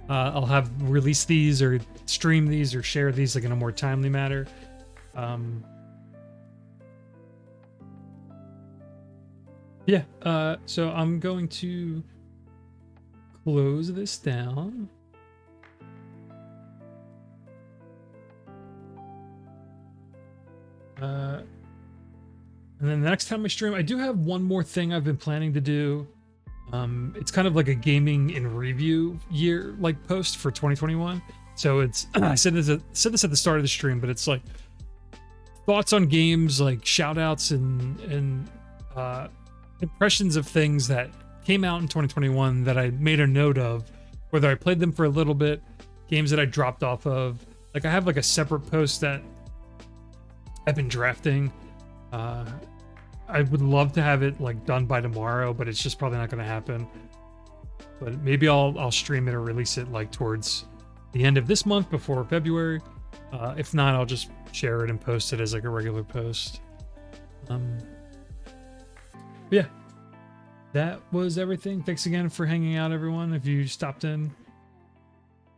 I'll have released these or stream these or share these like in a more timely manner. Yeah, so I'm going to close this down. And then the next time I stream, I do have one more thing I've been planning to do. It's kind of like a gaming in review year like post for 2021. So it's I said this at the start of the stream, but it's like thoughts on games, like shout outs and impressions of things that came out in 2021 that I made a note of, whether I played them for a little bit, games that I dropped off of. Like I have like a separate post that I've been drafting. I would love to have it like done by tomorrow, but it's just probably not going to happen. But maybe I'll stream it or release it like towards the end of this month before February. If not, I'll just share it and post it as like a regular post. Yeah, that was everything. Thanks again for hanging out, everyone. If you stopped in,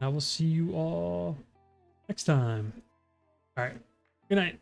I will see you all next time. All right. Good night.